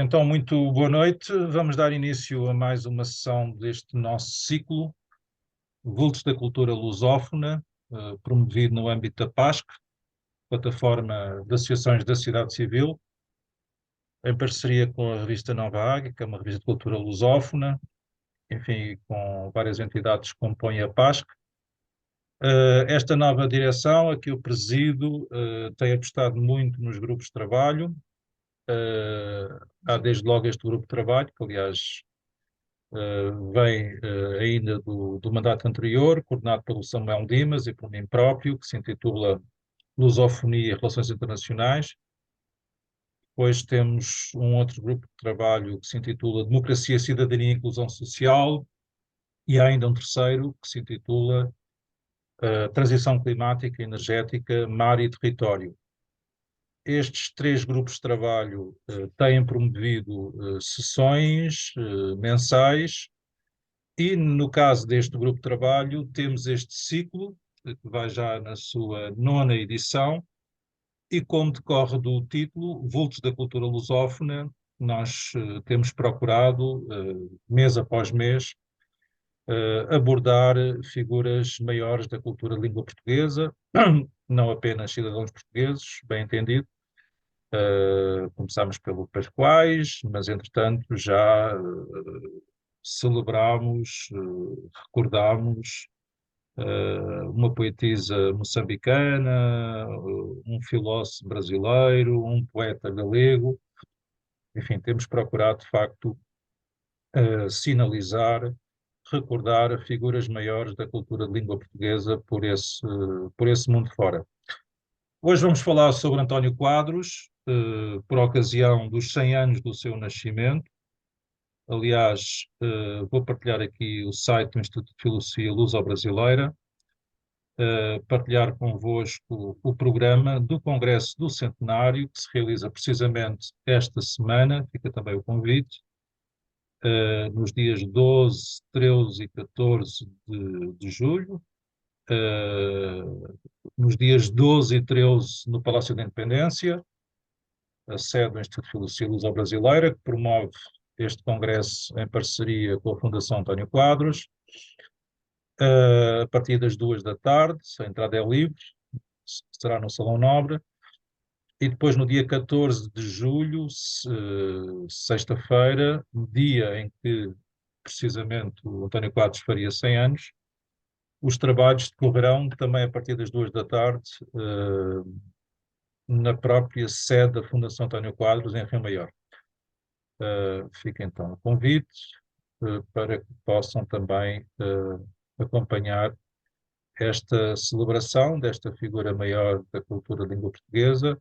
Então, muito boa noite. Vamos dar início a mais uma sessão deste nosso ciclo, Vultos da Cultura Lusófona, promovido no âmbito da PASC, Plataforma de Associações da Sociedade Civil, em parceria com a revista Nova Águia, que é uma revista de cultura lusófona, enfim, com várias entidades que compõem a PASC. Esta nova direção, a que eu presido, tem apostado muito nos grupos de trabalho. Há desde logo este grupo de trabalho, que aliás vem ainda do mandato anterior, coordenado pelo Samuel Dimas e por mim próprio, que se intitula Lusofonia e Relações Internacionais. Depois temos um outro grupo de trabalho que se intitula Democracia, Cidadania e Inclusão Social, e há ainda um terceiro que se intitula Transição Climática, Energética, Mar e Território. Estes três grupos de trabalho têm promovido sessões mensais. E no caso deste grupo de trabalho, temos este ciclo, que vai já na sua 9ª edição, e como decorre do título, Vultos da Cultura Lusófona, nós temos procurado, mês após mês, abordar figuras maiores da cultura de língua portuguesa, não apenas cidadãos portugueses, bem entendido. Começámos pelo Pascoais, mas entretanto já celebramos, recordámos uma poetisa moçambicana, um filósofo brasileiro, um poeta galego. Enfim, temos procurado, de facto, sinalizar, recordar figuras maiores da cultura de língua portuguesa por esse mundo fora. Hoje vamos falar sobre António Quadros, por ocasião dos 100 anos do seu nascimento. Aliás, vou partilhar aqui o site do Instituto de Filosofia Luso-Brasileira, partilhar convosco o programa do Congresso do Centenário, que se realiza precisamente esta semana, fica também o convite, nos dias 12, 13 e 14 de julho, nos dias 12 e 13 no Palácio da Independência, a sede do Instituto de Filosofia Luso-Brasileira, que promove este congresso em parceria com a Fundação António Quadros, a partir das 2 da tarde, a entrada é livre, será no Salão Nobre, e depois no dia 14 de julho, sexta-feira, dia em que precisamente o António Quadros faria 100 anos, os trabalhos decorrerão também a partir das 2 da tarde, na própria sede da Fundação António Quadros, em Rio Maior. Fica então o convite para que possam também acompanhar esta celebração desta figura maior da cultura de língua portuguesa.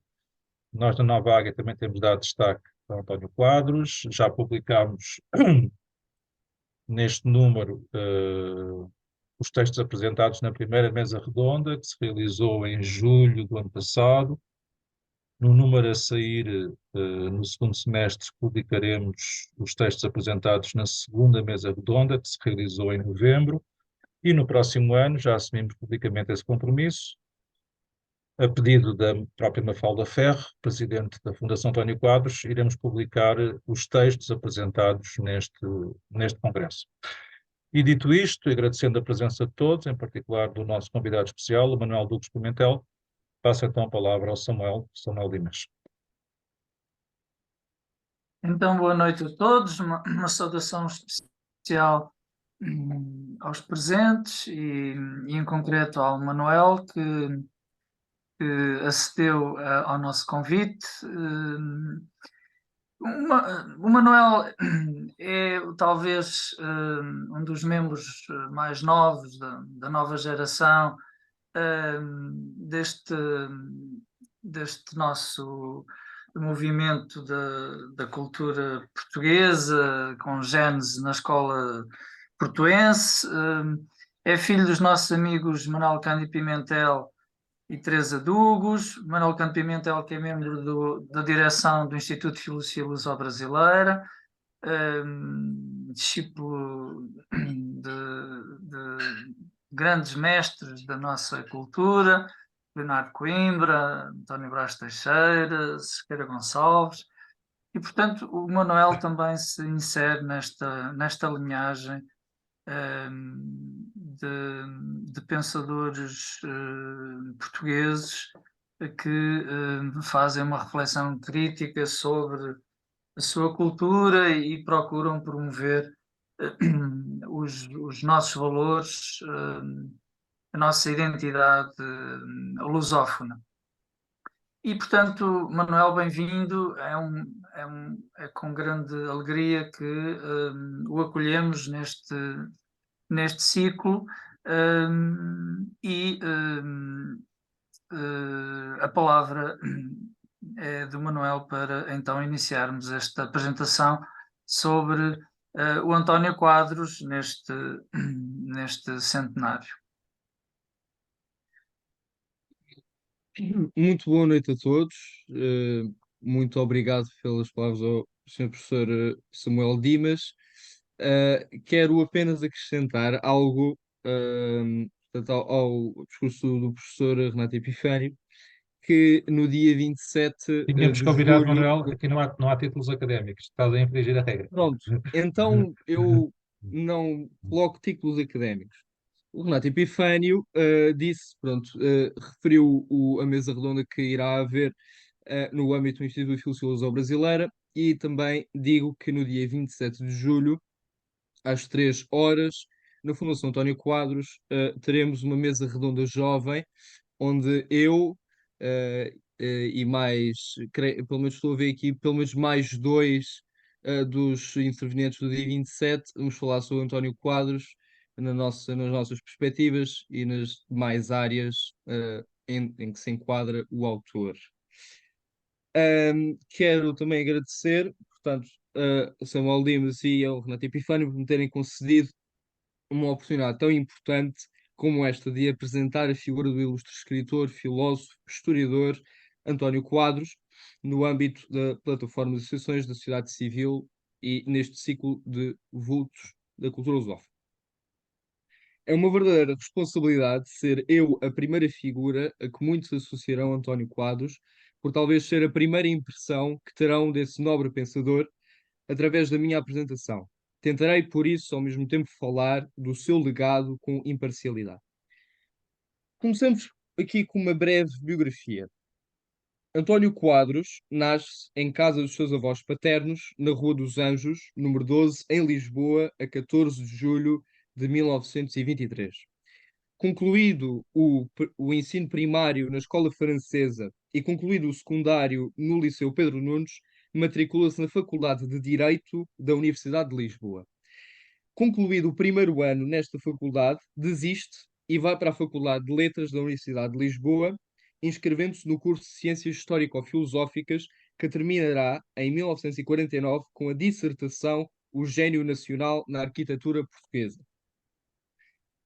Nós na Nova Águia também temos dado destaque ao António Quadros, já publicámos neste número os textos apresentados na primeira mesa redonda, que se realizou em julho do ano passado. No número a sair, no segundo semestre, publicaremos os textos apresentados na segunda mesa redonda, que se realizou em novembro, e no próximo ano já assumimos publicamente esse compromisso, a pedido da própria Mafalda Ferro, presidente da Fundação António Quadros, iremos publicar os textos apresentados neste congresso. E dito isto, agradecendo a presença de todos, em particular do nosso convidado especial, o Manuel Dux Pimentel, passo então a palavra ao Samuel Dimas. Então, boa noite a todos, uma saudação especial aos presentes e em concreto ao Manuel, que acedeu ao nosso convite. O Manuel é talvez um dos membros mais novos da nova geração deste nosso movimento da cultura portuguesa, com gênese na escola portuense. É filho dos nossos amigos Manuel Cândido Pimentel e Teresa Dugos. Manuel Cândido Pimentel, que é membro da direção do Instituto de Filosofia Luso-Brasileira, discípulo de grandes mestres da nossa cultura, Leonardo Coimbra, António Brás Teixeira, Cerqueira Gonçalves, E, portanto, o Manuel também se insere nesta linhagem de pensadores portugueses que fazem uma reflexão crítica sobre a sua cultura e procuram promover os nossos valores, a nossa identidade lusófona. E, portanto, Manuel, bem-vindo. É com grande alegria que o acolhemos neste ciclo. A palavra é do Manuel para então iniciarmos esta apresentação sobre o António Quadros neste centenário. Muito boa noite a todos. Muito obrigado pelas palavras ao Sr. Professor Samuel Dimas. Quero apenas acrescentar algo, portanto, ao discurso do professor Renato Epifânio, que no dia 27 Tínhamos de convidado, julho. Manuel, aqui não há títulos académicos, estás a infringir a regra. Pronto, então eu não coloco títulos académicos. O Renato Epifânio disse, pronto, referiu a mesa redonda que irá haver no âmbito do Instituto de Filosofia Brasileira, e também digo que no dia 27 de julho, às 3 horas, na Fundação António Quadros, teremos uma mesa redonda jovem, onde eu e mais, pelo menos estou a ver aqui, pelo menos mais dois dos intervenientes do dia 27, vamos falar sobre António Quadros nas nossas perspectivas e nas demais áreas em que se enquadra o autor. Quero também agradecer, portanto, a Samuel Dimas e ao Renato Epifânio por me terem concedido uma oportunidade tão importante como esta de apresentar a figura do ilustre escritor, filósofo, historiador António Quadros, no âmbito da plataforma de associações da sociedade civil e neste ciclo de vultos da cultura lusófona. É uma verdadeira responsabilidade ser eu a primeira figura a que muitos associarão António Quadros, por talvez ser a primeira impressão que terão desse nobre pensador através da minha apresentação. Tentarei, por isso, ao mesmo tempo falar do seu legado com imparcialidade. Começamos aqui com uma breve biografia. António Quadros nasce em casa dos seus avós paternos, na Rua dos Anjos, número 12, em Lisboa, a 14 de julho de 1923. Concluído o ensino primário na escola francesa e concluído o secundário no Liceu Pedro Nunes, matricula-se na Faculdade de Direito da Universidade de Lisboa. Concluído o primeiro ano nesta faculdade, desiste e vai para a Faculdade de Letras da Universidade de Lisboa, inscrevendo-se no curso de Ciências Histórico-Filosóficas, que terminará em 1949 com a dissertação O Gênio Nacional na Arquitetura Portuguesa.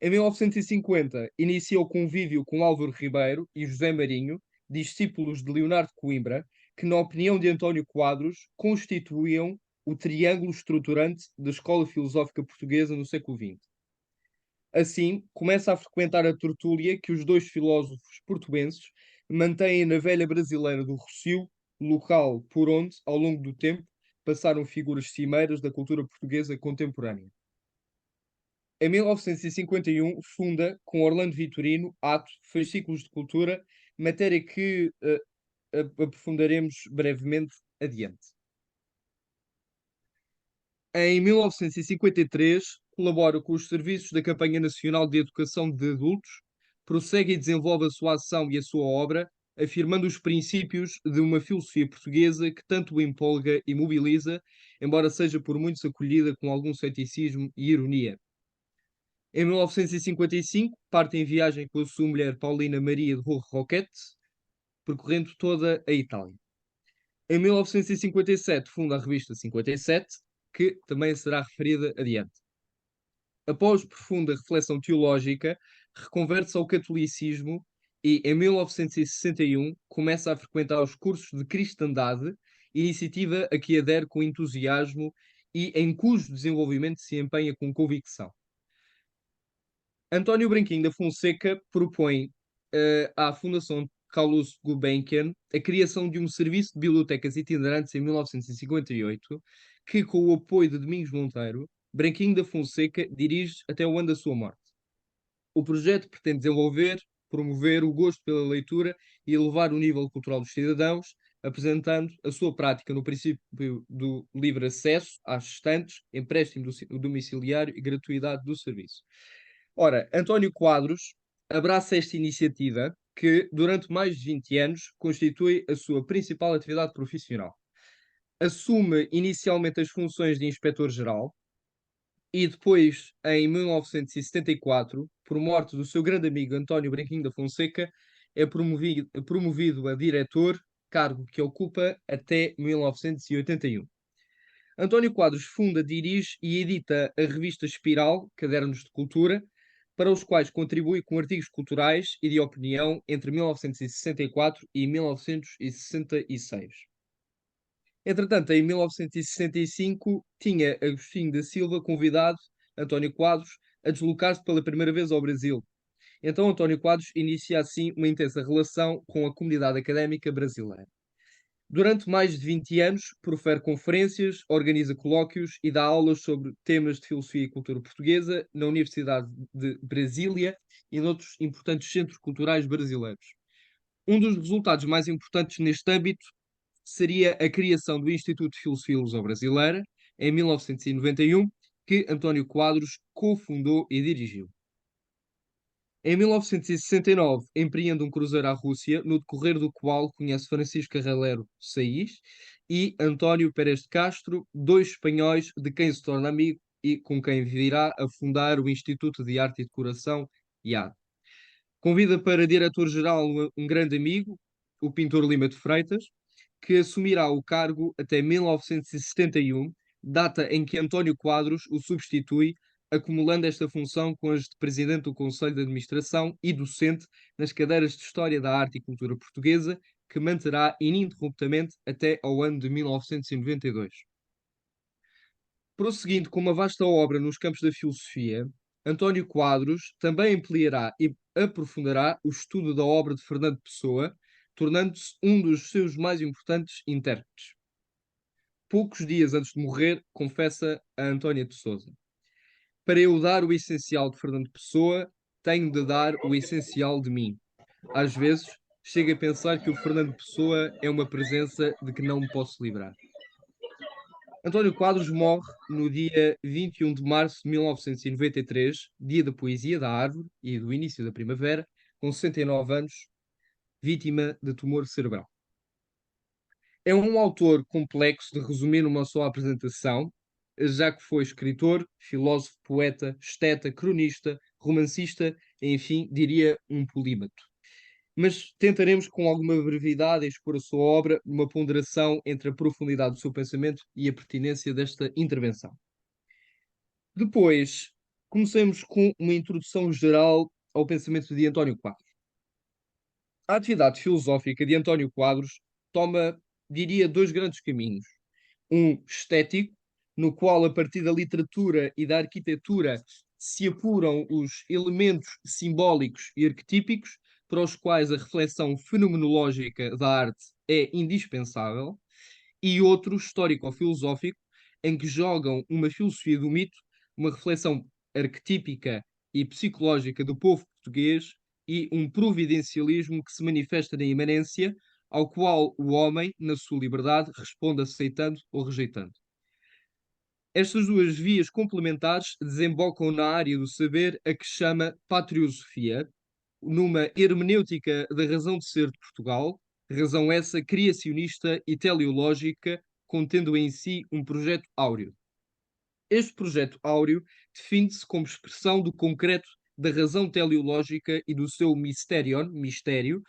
Em 1950, inicia o convívio com Álvaro Ribeiro e José Marinho, discípulos de Leonardo Coimbra, que, na opinião de António Quadros, constituíam o triângulo estruturante da escola filosófica portuguesa no século XX. Assim, começa a frequentar a tertúlia que os dois filósofos portuenses mantêm na velha brasileira do Rossio, local por onde, ao longo do tempo, passaram figuras cimeiras da cultura portuguesa contemporânea. Em 1951, funda, com Orlando Vitorino, Ato, Fascículos de Cultura, matéria que aprofundaremos brevemente adiante. Em 1953, colabora com os serviços da Campanha Nacional de Educação de Adultos, prossegue e desenvolve a sua ação e a sua obra, afirmando os princípios de uma filosofia portuguesa que tanto o empolga e mobiliza, embora seja por muitos acolhida com algum ceticismo e ironia. Em 1955, parte em viagem com a sua mulher Paulina Maria de Roquette, percorrendo toda a Itália. Em 1957, funda a revista 57, que também será referida adiante. Após profunda reflexão teológica, reconverte-se ao catolicismo e, em 1961, começa a frequentar os cursos de cristandade, iniciativa a que adere com entusiasmo e em cujo desenvolvimento se empenha com convicção. António Branquinho da Fonseca propõe à Fundação Carlos Gulbenkian a criação de um serviço de bibliotecas itinerantes em 1958, que, com o apoio de Domingos Monteiro, Branquinho da Fonseca dirige até o ano da sua morte. O projeto pretende desenvolver, promover o gosto pela leitura e elevar o nível cultural dos cidadãos, apresentando a sua prática no princípio do livre acesso às estantes, empréstimo domiciliário e gratuidade do serviço. Ora, António Quadros abraça esta iniciativa que, durante mais de 20 anos, constitui a sua principal atividade profissional. Assume inicialmente as funções de inspetor-geral e depois, em 1974, por morte do seu grande amigo António Branquinho da Fonseca, é promovido a diretor, cargo que ocupa até 1981. António Quadros funda, dirige e edita a revista Espiral, Cadernos de Cultura, para os quais contribui com artigos culturais e de opinião entre 1964 e 1966. Entretanto, em 1965, tinha Agostinho da Silva convidado António Quadros a deslocar-se pela primeira vez ao Brasil. Então, António Quadros inicia assim uma intensa relação com a comunidade académica brasileira. Durante mais de 20 anos, profere conferências, organiza colóquios e dá aulas sobre temas de filosofia e cultura portuguesa na Universidade de Brasília e noutros importantes centros culturais brasileiros. Um dos resultados mais importantes neste âmbito seria a criação do Instituto de Filosofia Luso-Brasileira, em 1991, que António Quadros cofundou e dirigiu. Em 1969, empreende um cruzeiro à Rússia, no decorrer do qual conhece Francisco Carralero Saiz e António Pérez de Castro, dois espanhóis de quem se torna amigo e com quem virá a fundar o Instituto de Arte e Decoração, IAD. Convida para diretor-geral um grande amigo, o pintor Lima de Freitas, que assumirá o cargo até 1971, data em que António Quadros o substitui, acumulando esta função com as de presidente do Conselho de Administração e docente nas cadeiras de História da Arte e Cultura Portuguesa, que manterá ininterruptamente até ao ano de 1992. Prosseguindo com uma vasta obra nos campos da filosofia, António Quadros também ampliará e aprofundará o estudo da obra de Fernando Pessoa, tornando-se um dos seus mais importantes intérpretes. Poucos dias antes de morrer, confessa a Antónia de Sousa: para eu dar o essencial de Fernando Pessoa, tenho de dar o essencial de mim. Às vezes, chego a pensar que o Fernando Pessoa é uma presença de que não me posso livrar. António Quadros morre no dia 21 de março de 1993, dia da poesia, da árvore e do início da primavera, com 69 anos, vítima de tumor cerebral. É um autor complexo de resumir numa só apresentação, já que foi escritor, filósofo, poeta, esteta, cronista, romancista, enfim, diria um polímato. Mas tentaremos com alguma brevidade expor a sua obra numa ponderação entre a profundidade do seu pensamento e a pertinência desta intervenção. Depois, comecemos com uma introdução geral ao pensamento de António Quadros. A atividade filosófica de António Quadros toma, diria, dois grandes caminhos. Um estético, no qual, a partir da literatura e da arquitetura, se apuram os elementos simbólicos e arquetípicos para os quais a reflexão fenomenológica da arte é indispensável, e outro histórico-filosófico, em que jogam uma filosofia do mito, uma reflexão arquetípica e psicológica do povo português e um providencialismo que se manifesta na imanência, ao qual o homem, na sua liberdade, responde aceitando ou rejeitando. Estas duas vias complementares desembocam na área do saber a que chama patriosofia, numa hermenêutica da razão de ser de Portugal, razão essa criacionista e teleológica, contendo em si um projeto áureo. Este projeto áureo define-se como expressão do concreto da razão teleológica e do seu mysterion, mistério,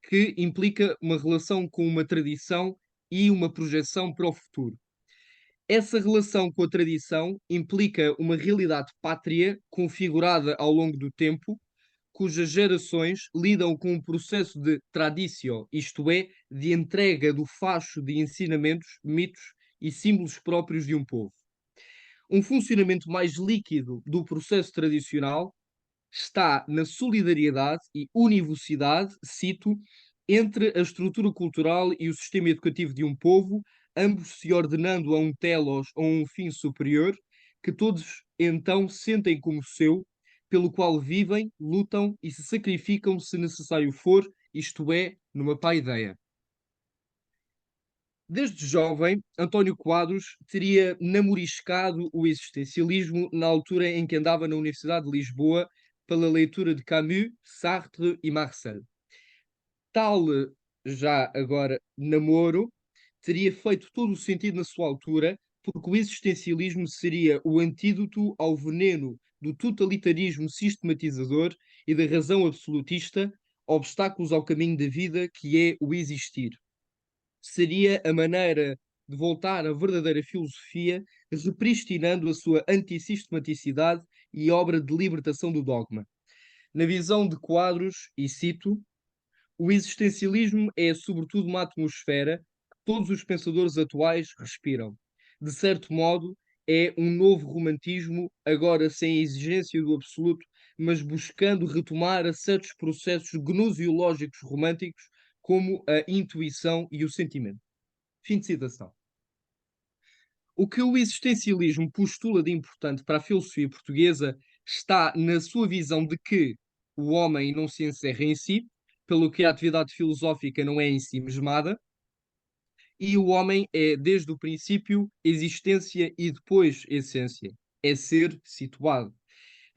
que implica uma relação com uma tradição e uma projeção para o futuro. Essa relação com a tradição implica uma realidade pátria configurada ao longo do tempo, cujas gerações lidam com um processo de traditio, isto é, de entrega do facho de ensinamentos, mitos e símbolos próprios de um povo. Um funcionamento mais líquido do processo tradicional está na solidariedade e univocidade, cito, entre a estrutura cultural e o sistema educativo de um povo, ambos se ordenando a um telos ou a um fim superior, que todos então sentem como seu, pelo qual vivem, lutam e se sacrificam se necessário for, isto é, numa paideia. Desde jovem, António Quadros teria namoriscado o existencialismo na altura em que andava na Universidade de Lisboa pela leitura de Camus, Sartre e Marcel. Tal, já agora, namoro teria feito todo o sentido na sua altura, porque o existencialismo seria o antídoto ao veneno do totalitarismo sistematizador e da razão absolutista, obstáculos ao caminho da vida que é o existir. Seria a maneira de voltar à verdadeira filosofia, repristinando a sua antissistematicidade e obra de libertação do dogma. Na visão de Quadros, e cito, o existencialismo é, sobretudo, uma atmosfera que todos os pensadores atuais respiram. De certo modo, é um novo romantismo, agora sem a exigência do absoluto, mas buscando retomar a certos processos gnosiológicos românticos, como a intuição e o sentimento. Fim de citação. O que o existencialismo postula de importante para a filosofia portuguesa está na sua visão de que o homem não se encerra em si, pelo que a atividade filosófica não é em si mesmada, e o homem é, desde o princípio, existência e depois essência. É ser situado.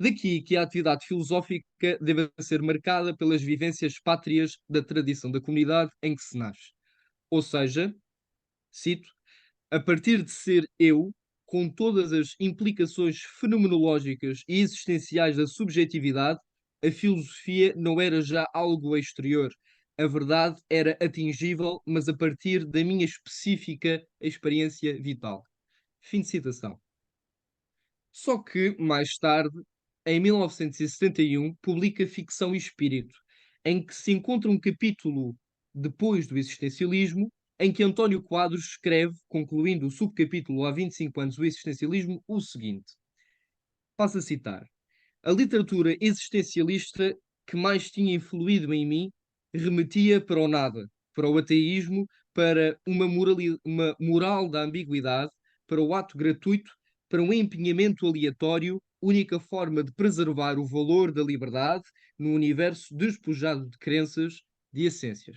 Daqui que a atividade filosófica deve ser marcada pelas vivências pátrias da tradição da comunidade em que se nasce. Ou seja, cito, a partir de ser eu, com todas as implicações fenomenológicas e existenciais da subjetividade, a filosofia não era já algo exterior. A verdade era atingível, mas a partir da minha específica experiência vital. Fim de citação. Só que, mais tarde, em 1971, publica Ficção e Espírito, em que se encontra um capítulo depois do existencialismo, em que António Quadros escreve, concluindo o subcapítulo há 25 anos do existencialismo, o seguinte. Passo a citar. A literatura existencialista que mais tinha influído em mim remetia para o nada, para o ateísmo, para uma moral da ambiguidade, para o ato gratuito, para um empenhamento aleatório, única forma de preservar o valor da liberdade no universo despojado de crenças, de essências.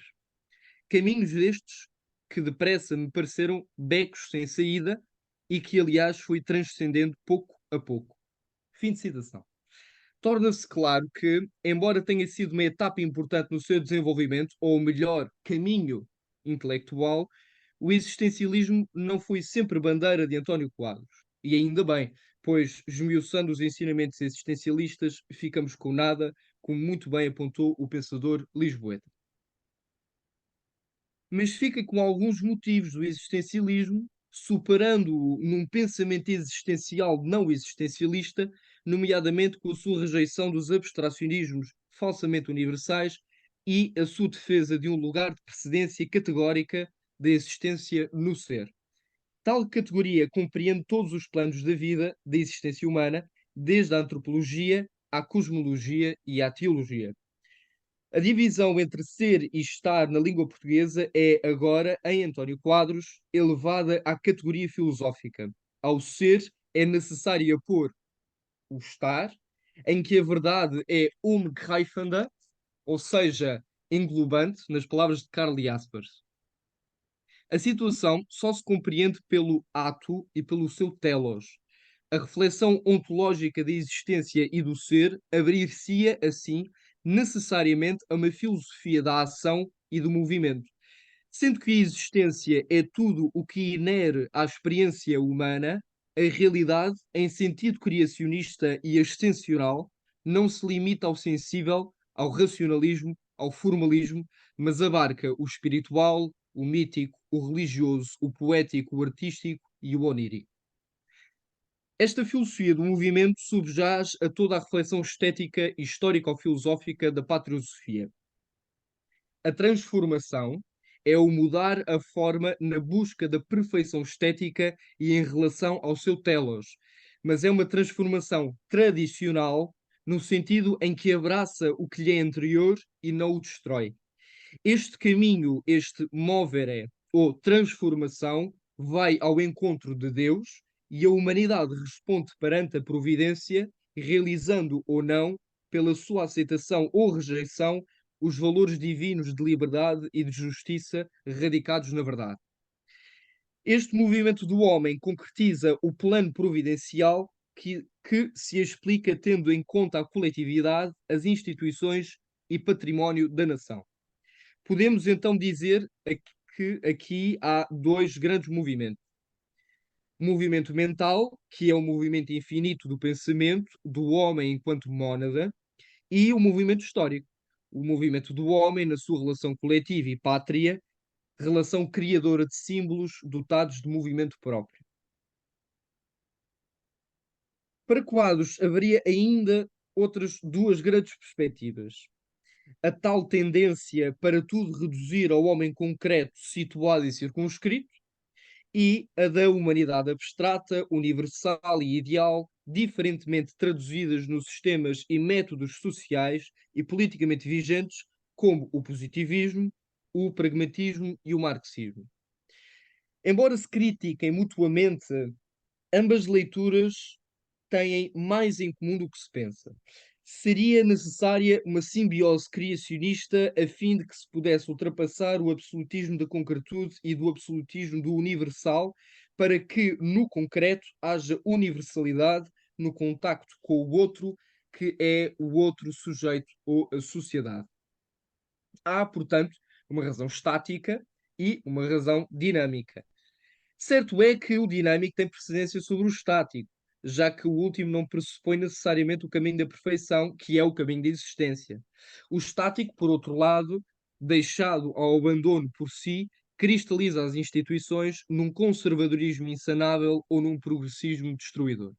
Caminhos estes que depressa me pareceram becos sem saída e que, aliás, fui transcendendo pouco a pouco. Fim de citação. Torna-se claro que, embora tenha sido uma etapa importante no seu desenvolvimento, ou melhor, caminho intelectual, o existencialismo não foi sempre bandeira de António Quadros. E ainda bem, pois, esmiuçando os ensinamentos existencialistas, ficamos com nada, como muito bem apontou o pensador lisboeta. Mas fica com alguns motivos do existencialismo, superando-o num pensamento existencial não existencialista, nomeadamente com a sua rejeição dos abstracionismos falsamente universais e a sua defesa de um lugar de precedência categórica da existência no ser. Tal categoria compreende todos os planos da vida, da existência humana, desde a antropologia à cosmologia e à teologia. A divisão entre ser e estar na língua portuguesa é agora, em António Quadros, elevada à categoria filosófica. Ao ser é necessário pôr o estar, em que a verdade é umgreifende, ou seja, englobante, nas palavras de Karl Jaspers. A situação só se compreende pelo ato e pelo seu telos. A reflexão ontológica da existência e do ser abrir-se-ia, assim, necessariamente a uma filosofia da ação e do movimento. Sendo que a existência é tudo o que inere à experiência humana, a realidade, em sentido criacionista e ascensional, não se limita ao sensível, ao racionalismo, ao formalismo, mas abarca o espiritual, o mítico, o religioso, o poético, o artístico e o onírico. Esta filosofia do movimento subjaz a toda a reflexão estética e histórico-filosófica da patriosofia. A transformação é o mudar a forma na busca da perfeição estética e em relação ao seu telos, mas é uma transformação tradicional no sentido em que abraça o que lhe é anterior e não o destrói. Este caminho, este movere ou transformação, vai ao encontro de Deus e a humanidade responde perante a providência, realizando ou não, pela sua aceitação ou rejeição, os valores divinos de liberdade e de justiça radicados na verdade. Este movimento do homem concretiza o plano providencial que se explica tendo em conta a coletividade, as instituições e património da nação. Podemos então dizer que aqui há dois grandes movimentos. O movimento mental, que é o movimento infinito do pensamento, do homem enquanto mónada, e o movimento histórico, o movimento do homem na sua relação coletiva e pátria, relação criadora de símbolos dotados de movimento próprio. Para Quadros, haveria ainda outras duas grandes perspectivas. A tal tendência para tudo reduzir ao homem concreto, situado e circunscrito, e a da humanidade abstrata, universal e ideal, diferentemente traduzidas nos sistemas e métodos sociais e politicamente vigentes, como o positivismo, o pragmatismo e o marxismo. Embora se critiquem mutuamente, ambas leituras têm mais em comum do que se pensa. Seria necessária uma simbiose criacionista a fim de que se pudesse ultrapassar o absolutismo da concretude e do absolutismo do universal, para que, no concreto, haja universalidade no contacto com o outro, que é o outro sujeito ou a sociedade. Há, portanto, uma razão estática e uma razão dinâmica. Certo é que o dinâmico tem precedência sobre o estático, já que o último não pressupõe necessariamente o caminho da perfeição, que é o caminho da existência. O estático, por outro lado, deixado ao abandono por si, cristaliza as instituições num conservadorismo insanável ou num progressismo destruidor.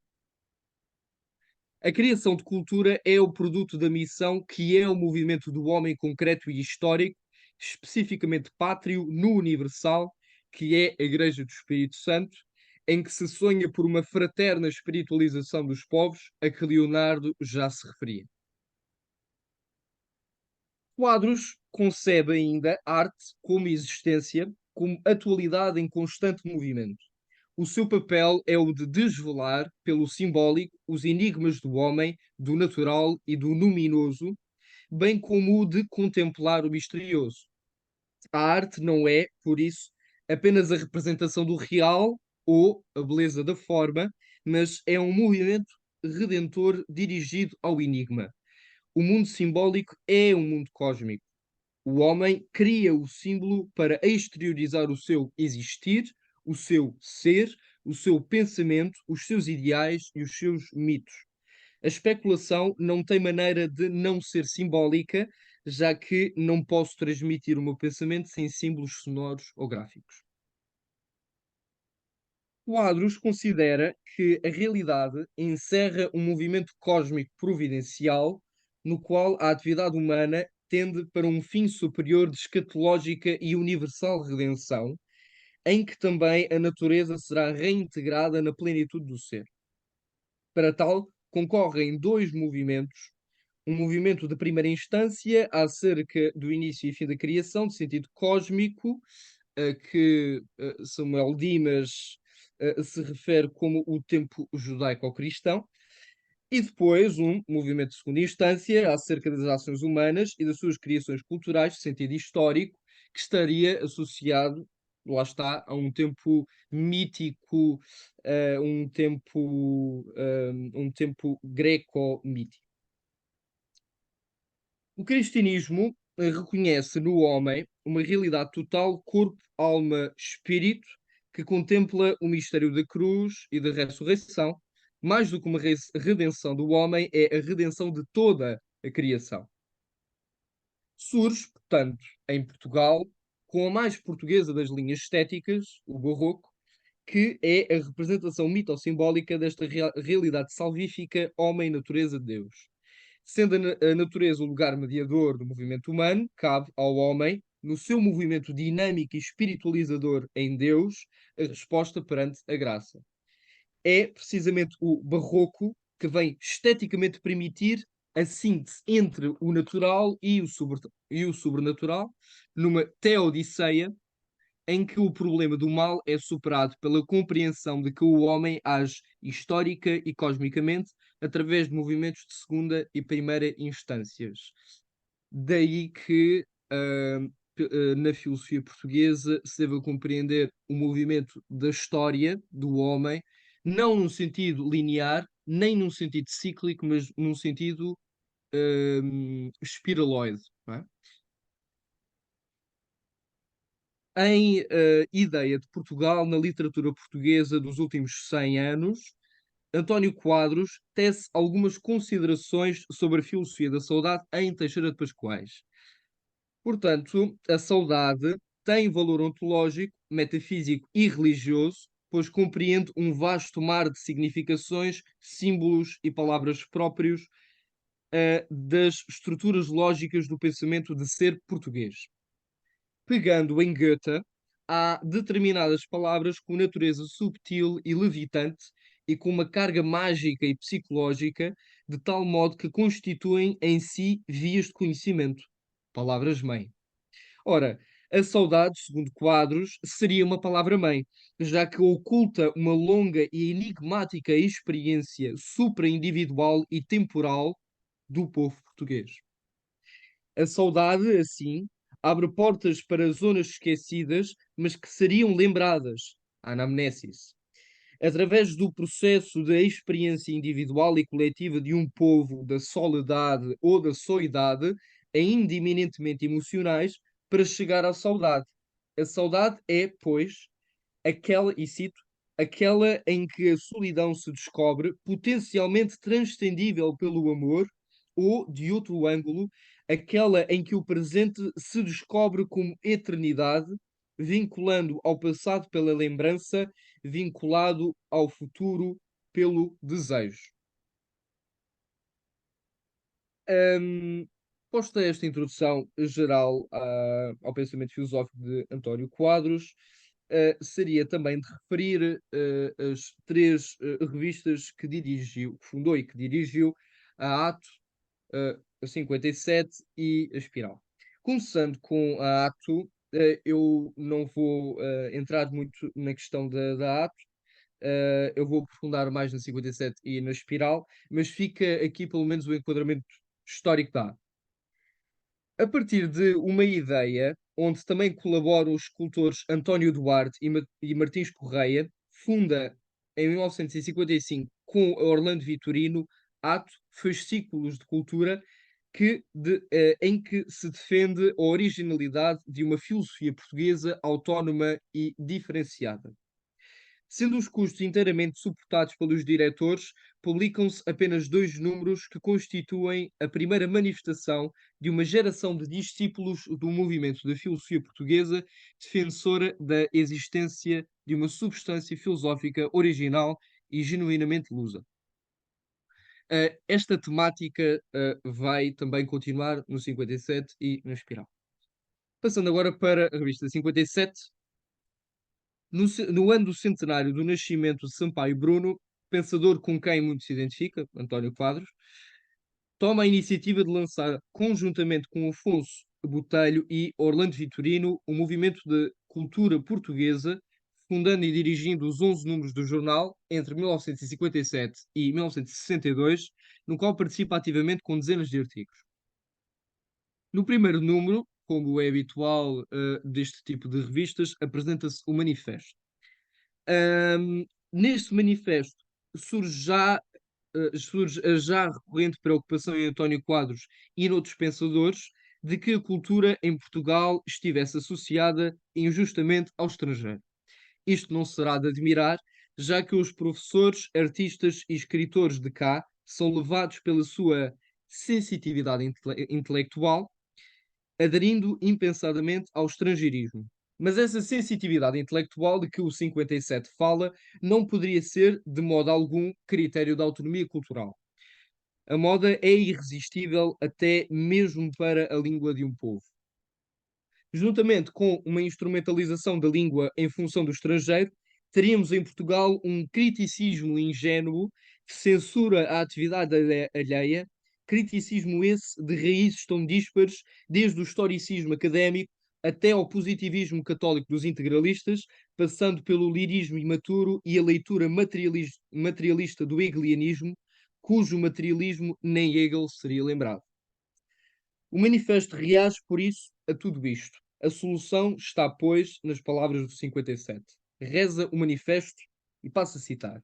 A criação de cultura é o produto da missão que é o movimento do homem concreto e histórico, especificamente pátrio no universal, que é a Igreja do Espírito Santo, em que se sonha por uma fraterna espiritualização dos povos, a que Leonardo já se referia. Quadros concebe ainda arte como existência, como atualidade em constante movimento. O seu papel é o de desvelar, pelo simbólico, os enigmas do homem, do natural e do luminoso, bem como o de contemplar o misterioso. A arte não é, por isso, apenas a representação do real ou a beleza da forma, mas é um movimento redentor dirigido ao enigma. O mundo simbólico é um mundo cósmico. O homem cria o símbolo para exteriorizar o seu existir, o seu ser, o seu pensamento, os seus ideais e os seus mitos. A especulação não tem maneira de não ser simbólica, já que não posso transmitir o meu pensamento sem símbolos sonoros ou gráficos. Quadros considera que a realidade encerra um movimento cósmico providencial no qual a atividade humana tende para um fim superior de escatológica e universal redenção, em que também a natureza será reintegrada na plenitude do ser. Para tal, concorrem dois movimentos. Um movimento de primeira instância acerca do início e fim da criação, de sentido cósmico, que Samuel Dimas se refere como o tempo judaico-cristão, e depois um movimento de segunda instância acerca das ações humanas e das suas criações culturais, de sentido histórico, que estaria associado, lá está, a um tempo mítico, um tempo greco-mítico. O cristianismo reconhece no homem uma realidade total, corpo, alma, espírito, que contempla o mistério da cruz e da ressurreição. Mais do que uma redenção do homem, é a redenção de toda a criação. Surge, portanto, em Portugal, com a mais portuguesa das linhas estéticas, o barroco, que é a representação mitosimbólica desta realidade salvífica, homem-natureza de Deus. Sendo a natureza o lugar mediador do movimento humano, cabe ao homem, no seu movimento dinâmico e espiritualizador em Deus, a resposta perante a graça. É precisamente o barroco que vem esteticamente permitir a síntese entre o natural e o sobrenatural, numa teodiceia, em que o problema do mal é superado pela compreensão de que o homem age histórica e cosmicamente através de movimentos de segunda e primeira instâncias. Daí que na filosofia portuguesa se deve compreender o movimento da história do homem, não num sentido linear, nem num sentido cíclico, mas num sentido espiraloide, não é? Em ideia de Portugal na literatura portuguesa dos últimos 100 anos, António Quadros tece algumas considerações sobre a filosofia da saudade em Teixeira de Pascoais. Portanto, a saudade tem valor ontológico, metafísico e religioso, pois compreende um vasto mar de significações, símbolos e palavras próprios das estruturas lógicas do pensamento de ser português. Pegando em Goethe, há determinadas palavras com natureza subtil e levitante e com uma carga mágica e psicológica, de tal modo que constituem em si vias de conhecimento. Palavras-mãe. Ora, a saudade, segundo Quadros, seria uma palavra-mãe, já que oculta uma longa e enigmática experiência supra-individual e temporal do povo português. A saudade, assim, abre portas para zonas esquecidas, mas que seriam lembradas, a anamnesis. Através do processo da experiência individual e coletiva de um povo, da soledade ou da solidade, ainda eminentemente emocionais, para chegar à saudade. A saudade é, pois, aquela, e cito, aquela em que a solidão se descobre potencialmente transcendível pelo amor, ou, de outro ângulo, aquela em que o presente se descobre como eternidade, vinculando ao passado pela lembrança, vinculado ao futuro pelo desejo. Um, Posta esta introdução geral ao pensamento filosófico de António Quadros, seria também de referir as três revistas que dirigiu, que fundou e que dirigiu, a Ato, a 57 e a Espiral. Começando com a Ato, eu não vou entrar muito na questão da Ato, eu vou aprofundar mais na 57 e na Espiral, mas fica aqui pelo menos o enquadramento histórico da Ato. A partir de uma ideia, onde também colaboram os escultores António Duarte e Martins Correia, funda em 1955 com Orlando Vitorino Ato Fascículos de Cultura, em que se defende a originalidade de uma filosofia portuguesa autónoma e diferenciada. Sendo os custos inteiramente suportados pelos diretores, publicam-se apenas 2 números que constituem a primeira manifestação de uma geração de discípulos do movimento da filosofia portuguesa, defensora da existência de uma substância filosófica original e genuinamente lusa. Esta temática vai também continuar no 57 e na Espiral. Passando agora para a revista 57. No ano do centenário do nascimento de Sampaio Bruno, pensador com quem muito se identifica, António Quadros, toma a iniciativa de lançar, conjuntamente com Afonso Botelho e Orlando Vitorino, o movimento de cultura portuguesa, fundando e dirigindo os 11 números do jornal entre 1957 e 1962, no qual participa ativamente com dezenas de artigos. No primeiro número, como é habitual deste tipo de revistas, apresenta-se o manifesto. Neste manifesto surge a já recorrente preocupação em António Quadros e noutros pensadores de que a cultura em Portugal estivesse associada injustamente ao estrangeiro. Isto não será de admirar, já que os professores, artistas e escritores de cá são levados pela sua sensitividade intelectual, aderindo impensadamente ao estrangeirismo. Mas essa sensitividade intelectual de que o 57 fala não poderia ser, de modo algum, critério da autonomia cultural. A moda é irresistível até mesmo para a língua de um povo. Juntamente com uma instrumentalização da língua em função do estrangeiro, teríamos em Portugal um criticismo ingênuo que censura a atividade alheia criticismo esse de raízes tão díspares, desde o historicismo académico até ao positivismo católico dos integralistas, passando pelo lirismo imaturo e a leitura materialista do hegelianismo, cujo materialismo nem Hegel seria lembrado. O manifesto reage, por isso, a tudo isto. A solução está, pois, nas palavras do 57. Reza o manifesto e passo a citar: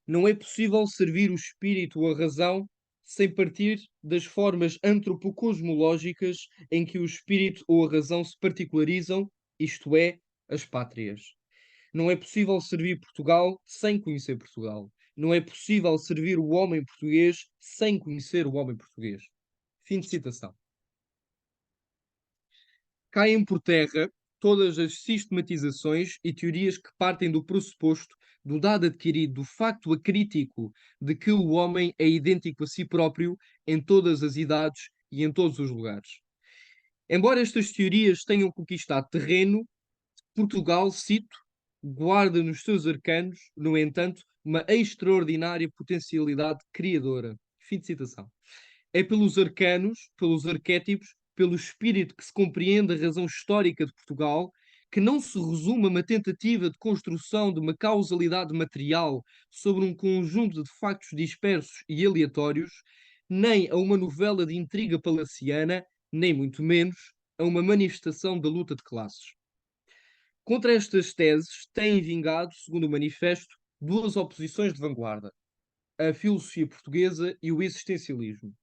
não é possível servir o espírito ou a razão sem partir das formas antropocosmológicas em que o espírito ou a razão se particularizam, isto é, as pátrias. Não é possível servir Portugal sem conhecer Portugal. Não é possível servir o homem português sem conhecer o homem português. Fim de citação. Caem por terra todas as sistematizações e teorias que partem do pressuposto, do dado adquirido, do facto acrítico de que o homem é idêntico a si próprio em todas as idades e em todos os lugares. Embora estas teorias tenham conquistado terreno, Portugal, cito, guarda nos seus arcanos, no entanto, uma extraordinária potencialidade criadora. Fim de citação. É pelos arcanos, pelos arquétipos, pelo espírito que se compreende a razão histórica de Portugal, que não se resume a uma tentativa de construção de uma causalidade material sobre um conjunto de factos dispersos e aleatórios, nem a uma novela de intriga palaciana, nem muito menos a uma manifestação da luta de classes. Contra estas teses têm vingado, segundo o manifesto, duas oposições de vanguarda: a filosofia portuguesa e o existencialismo.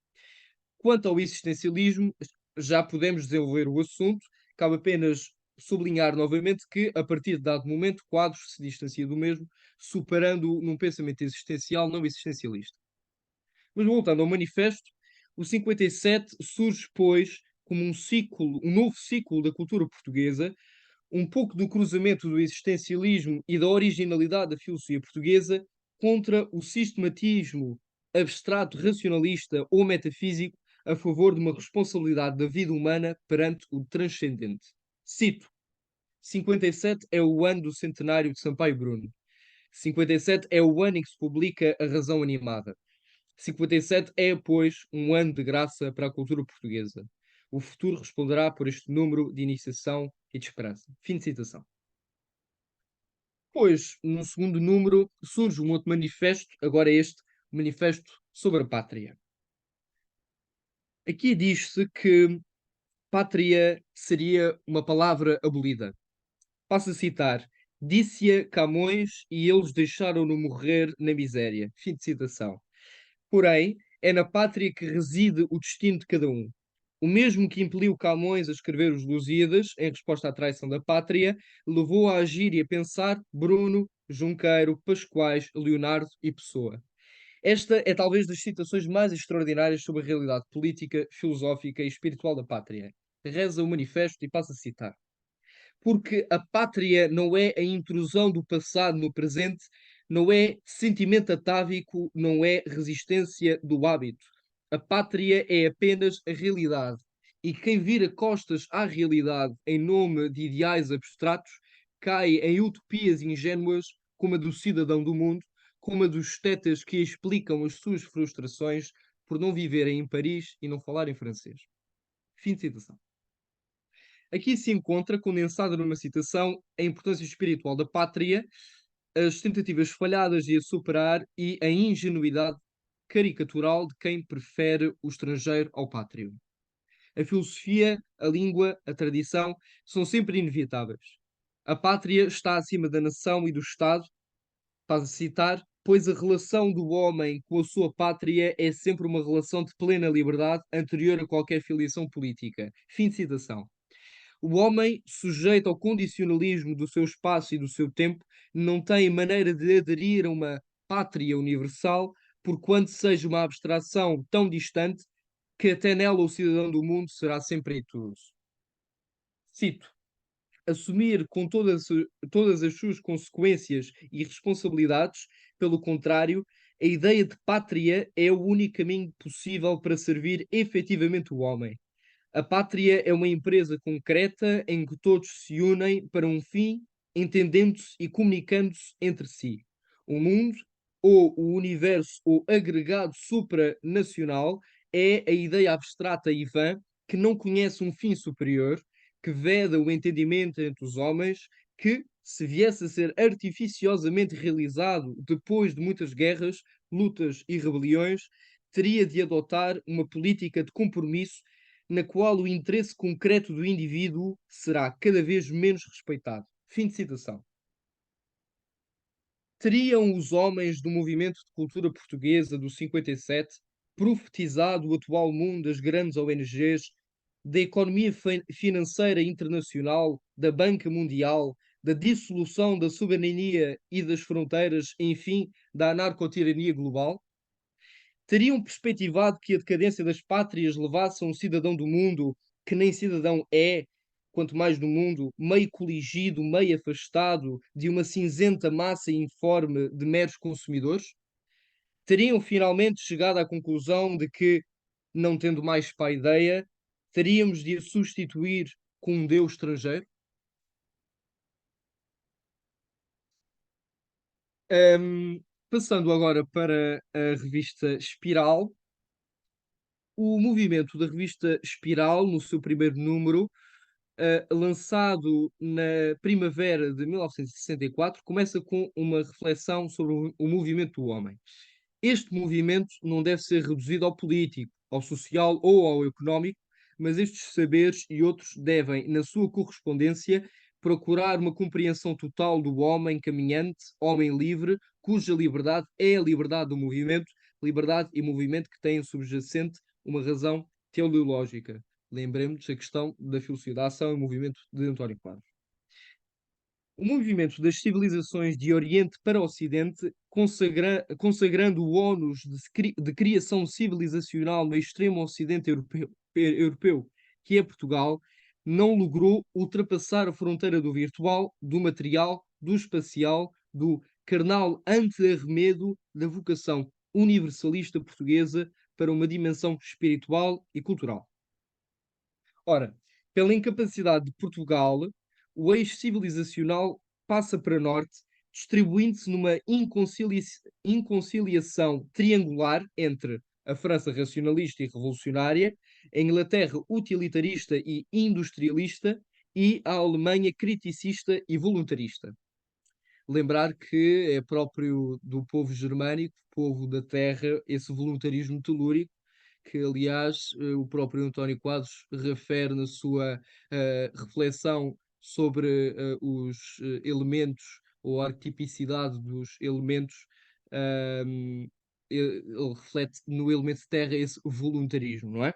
Quanto ao existencialismo, já podemos desenvolver o assunto, cabe apenas sublinhar novamente que, a partir de dado momento, Quadros se distancia do mesmo, superando-o num pensamento existencial não existencialista. Mas voltando ao manifesto, o 57 surge, pois, como um novo ciclo da cultura portuguesa, um pouco do cruzamento do existencialismo e da originalidade da filosofia portuguesa contra o sistematismo abstrato racionalista ou metafísico a favor de uma responsabilidade da vida humana perante o transcendente. Cito: 57 é o ano do centenário de Sampaio Bruno. 57 é o ano em que se publica A Razão Animada. 57 é, pois, um ano de graça para a cultura portuguesa. O futuro responderá por este número de iniciação e de esperança. Fim de citação. Pois, no segundo número, surge um outro manifesto, agora este, Manifesto sobre a Pátria. Aqui diz-se que pátria seria uma palavra abolida. Passo a citar: disse-a Camões e eles deixaram-no morrer na miséria. Fim de citação. Porém, é na pátria que reside o destino de cada um. O mesmo que impeliu Camões a escrever os Lusíadas, em resposta à traição da pátria, levou a agir e a pensar Bruno, Junqueiro, Pascoais, Leonardo e Pessoa. Esta é talvez das citações mais extraordinárias sobre a realidade política, filosófica e espiritual da pátria. Reza o manifesto e passa a citar: porque a pátria não é a intrusão do passado no presente, não é sentimento atávico, não é resistência do hábito. A pátria é apenas a realidade. E quem vira costas à realidade em nome de ideais abstratos cai em utopias ingênuas, como a do cidadão do mundo, como a dos estetas que explicam as suas frustrações por não viverem em Paris e não falarem francês. Fim de citação. Aqui se encontra, condensada numa citação, a importância espiritual da pátria, as tentativas falhadas de a superar e a ingenuidade caricatural de quem prefere o estrangeiro ao pátrio. A filosofia, a língua, a tradição são sempre inevitáveis. A pátria está acima da nação e do Estado, para citar, pois a relação do homem com a sua pátria é sempre uma relação de plena liberdade anterior a qualquer filiação política. Fim de citação. O homem, sujeito ao condicionalismo do seu espaço e do seu tempo, não tem maneira de aderir a uma pátria universal, porquanto seja uma abstração tão distante que até nela o cidadão do mundo será sempre intruso. Cito: assumir com todas as suas consequências e responsabilidades, pelo contrário, a ideia de pátria é o único caminho possível para servir efetivamente o homem. A pátria é uma empresa concreta em que todos se unem para um fim, entendendo-se e comunicando-se entre si. O mundo, ou o universo, ou agregado supranacional, é a ideia abstrata e vã que não conhece um fim superior, que veda o entendimento entre os homens, que, se viesse a ser artificiosamente realizado depois de muitas guerras, lutas e rebeliões, teria de adotar uma política de compromisso na qual o interesse concreto do indivíduo será cada vez menos respeitado. Fim de citação. Teriam os homens do movimento de cultura portuguesa do 57 profetizado o atual mundo das grandes ONGs, da economia financeira internacional, da Banca Mundial, da dissolução da soberania e das fronteiras, enfim, da anarcotirania global? Teriam perspectivado que a decadência das pátrias levasse a um cidadão do mundo que nem cidadão é, quanto mais do mundo, meio coligido, meio afastado de uma cinzenta massa informe de meros consumidores? Teriam finalmente chegado à conclusão de que, não tendo mais paideia, teríamos de a substituir com um Deus estrangeiro? Passando agora para a revista Espiral, o movimento da revista Espiral, no seu primeiro número, lançado na primavera de 1964, começa com uma reflexão sobre o movimento do homem. Este movimento não deve ser reduzido ao político, ao social ou ao económico, mas estes saberes e outros devem, na sua correspondência, procurar uma compreensão total do homem caminhante, homem livre, cuja liberdade é a liberdade do movimento, liberdade e movimento que têm subjacente uma razão teleológica. Lembremos a questão da filosofia da ação e movimento de António Quadros. O movimento das civilizações de Oriente para Ocidente, consagrando o ónus de criação civilizacional no extremo ocidente europeu, que é Portugal, não logrou ultrapassar a fronteira do virtual, do material, do espacial, do carnal ante-arremedo da vocação universalista portuguesa para uma dimensão espiritual e cultural. Ora, pela incapacidade de Portugal, o eixo civilizacional passa para norte, distribuindo-se numa inconciliação triangular entre a França racionalista e revolucionária, a Inglaterra utilitarista e industrialista e a Alemanha criticista e voluntarista. Lembrar que é próprio do povo germânico, povo da terra, esse voluntarismo telúrico, que aliás o próprio António Quadros refere na sua reflexão sobre os elementos ou a arquetipicidade dos elementos, ele reflete no elemento terra esse voluntarismo, não é?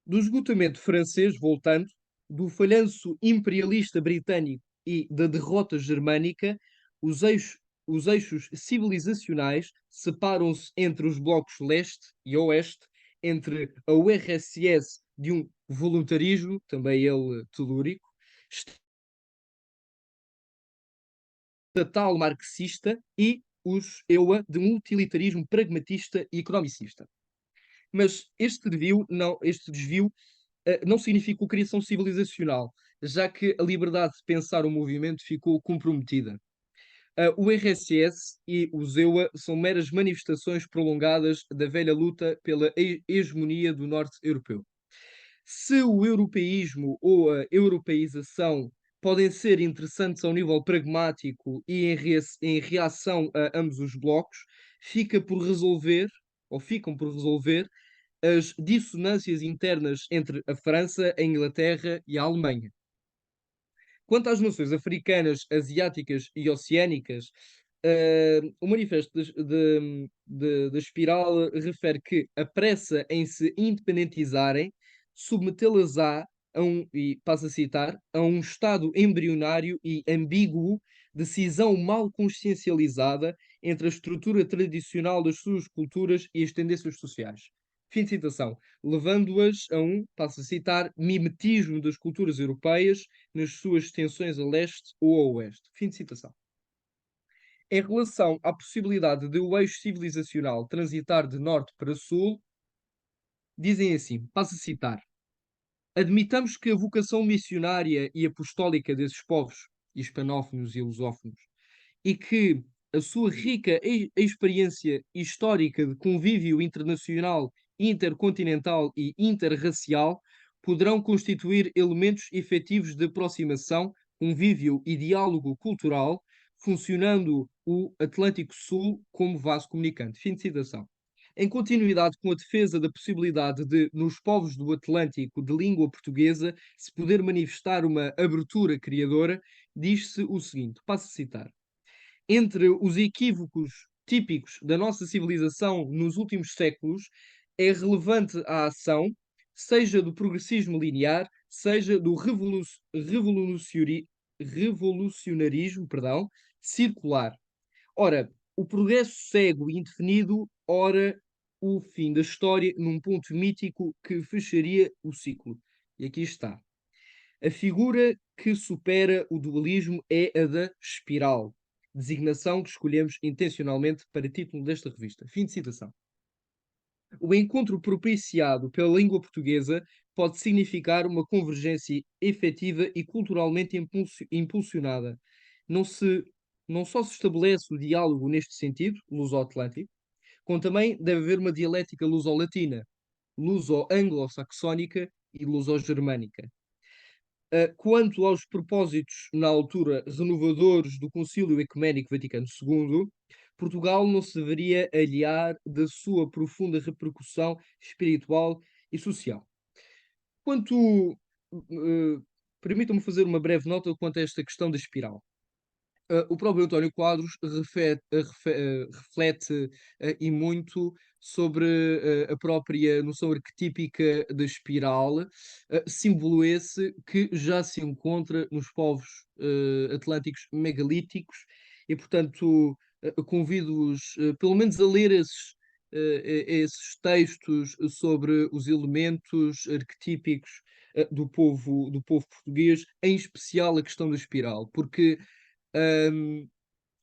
Do esgotamento francês, voltando, do falhanço imperialista britânico e da derrota germânica, os eixos civilizacionais separam-se entre os blocos leste e oeste, entre a URSS de um voluntarismo, também ele telúrico, estatal marxista, e os EUA de um utilitarismo pragmatista e economicista. Mas este desvio não significou criação civilizacional, já que a liberdade de pensar o movimento ficou comprometida. O RSS e o ZEUA são meras manifestações prolongadas da velha luta pela hegemonia do norte europeu. Se o europeísmo ou a europeização podem ser interessantes ao nível pragmático e em reação a ambos os blocos, ficam por resolver as dissonâncias internas entre a França, a Inglaterra e a Alemanha. Quanto às nações africanas, asiáticas e oceânicas, o manifesto da Espiral refere que a pressa em se independentizarem submetê-las-á e passo a citar, a um estado embrionário e ambíguo de cisão mal consciencializada entre a estrutura tradicional das suas culturas e as tendências sociais. Fim de citação. Levando-as a passo a citar, mimetismo das culturas europeias nas suas extensões a leste ou a oeste. Fim de citação. Em relação à possibilidade de o eixo civilizacional transitar de norte para sul, dizem assim, passo a citar, admitamos que a vocação missionária e apostólica desses povos, hispanófonos e lusófonos, e que a sua rica experiência histórica de convívio internacional, intercontinental e interracial poderão constituir elementos efetivos de aproximação, convívio e diálogo cultural, funcionando o Atlântico Sul como vaso comunicante. Fim de citação. Em continuidade com a defesa da possibilidade de, nos povos do Atlântico de língua portuguesa, se poder manifestar uma abertura criadora, diz-se o seguinte, passo a citar: entre os equívocos típicos da nossa civilização nos últimos séculos, é relevante a ação, seja do progressismo linear, seja do revolucionarismo, perdão, circular. Ora, o progresso cego e indefinido, ora, o fim da história num ponto mítico que fecharia o ciclo. E aqui está. A figura que supera o dualismo é a da espiral, designação que escolhemos intencionalmente para título desta revista. Fim de citação. O encontro propiciado pela língua portuguesa pode significar uma convergência efetiva e culturalmente impulsionada. Não, não só se estabelece o diálogo neste sentido, luso-atlântico, como também deve haver uma dialética luso-latina, luso-anglo-saxónica e luso-germânica. Quanto aos propósitos, na altura, renovadores do Concílio Ecuménico Vaticano II, Portugal não se deveria aliar da sua profunda repercussão espiritual e social. Quanto, permitam-me fazer uma breve nota quanto a esta questão da espiral. O próprio António Quadros reflete e muito sobre a própria noção arquetípica da espiral, símbolo esse que já se encontra nos povos atlânticos megalíticos e, portanto, convido-os pelo menos a ler esses textos sobre os elementos arquetípicos do povo português, em especial a questão da espiral, porque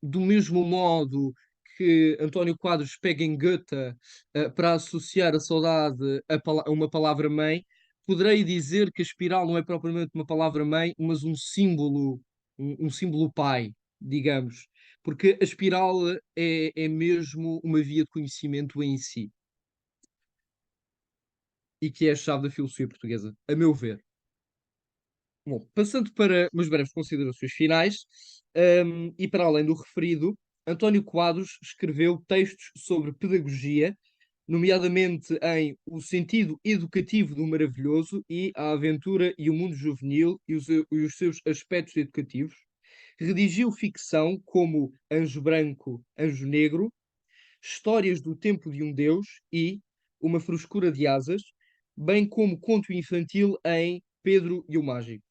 do mesmo modo que António Quadros pega em Goethe para associar a saudade a uma palavra-mãe, poderei dizer que a espiral não é propriamente uma palavra-mãe, mas um símbolo pai, digamos, porque a espiral é mesmo uma via de conhecimento em si e que é a chave da filosofia portuguesa, a meu ver. Bom, passando para umas breves considerações finais, e para além do referido, António Quadros escreveu textos sobre pedagogia, nomeadamente em O Sentido Educativo do Maravilhoso e A Aventura e o Mundo Juvenil e os seus aspectos educativos. Redigiu ficção como Anjo Branco, Anjo Negro, Histórias do Tempo de um Deus e Uma Frescura de Asas, bem como conto infantil em Pedro e o Mágico.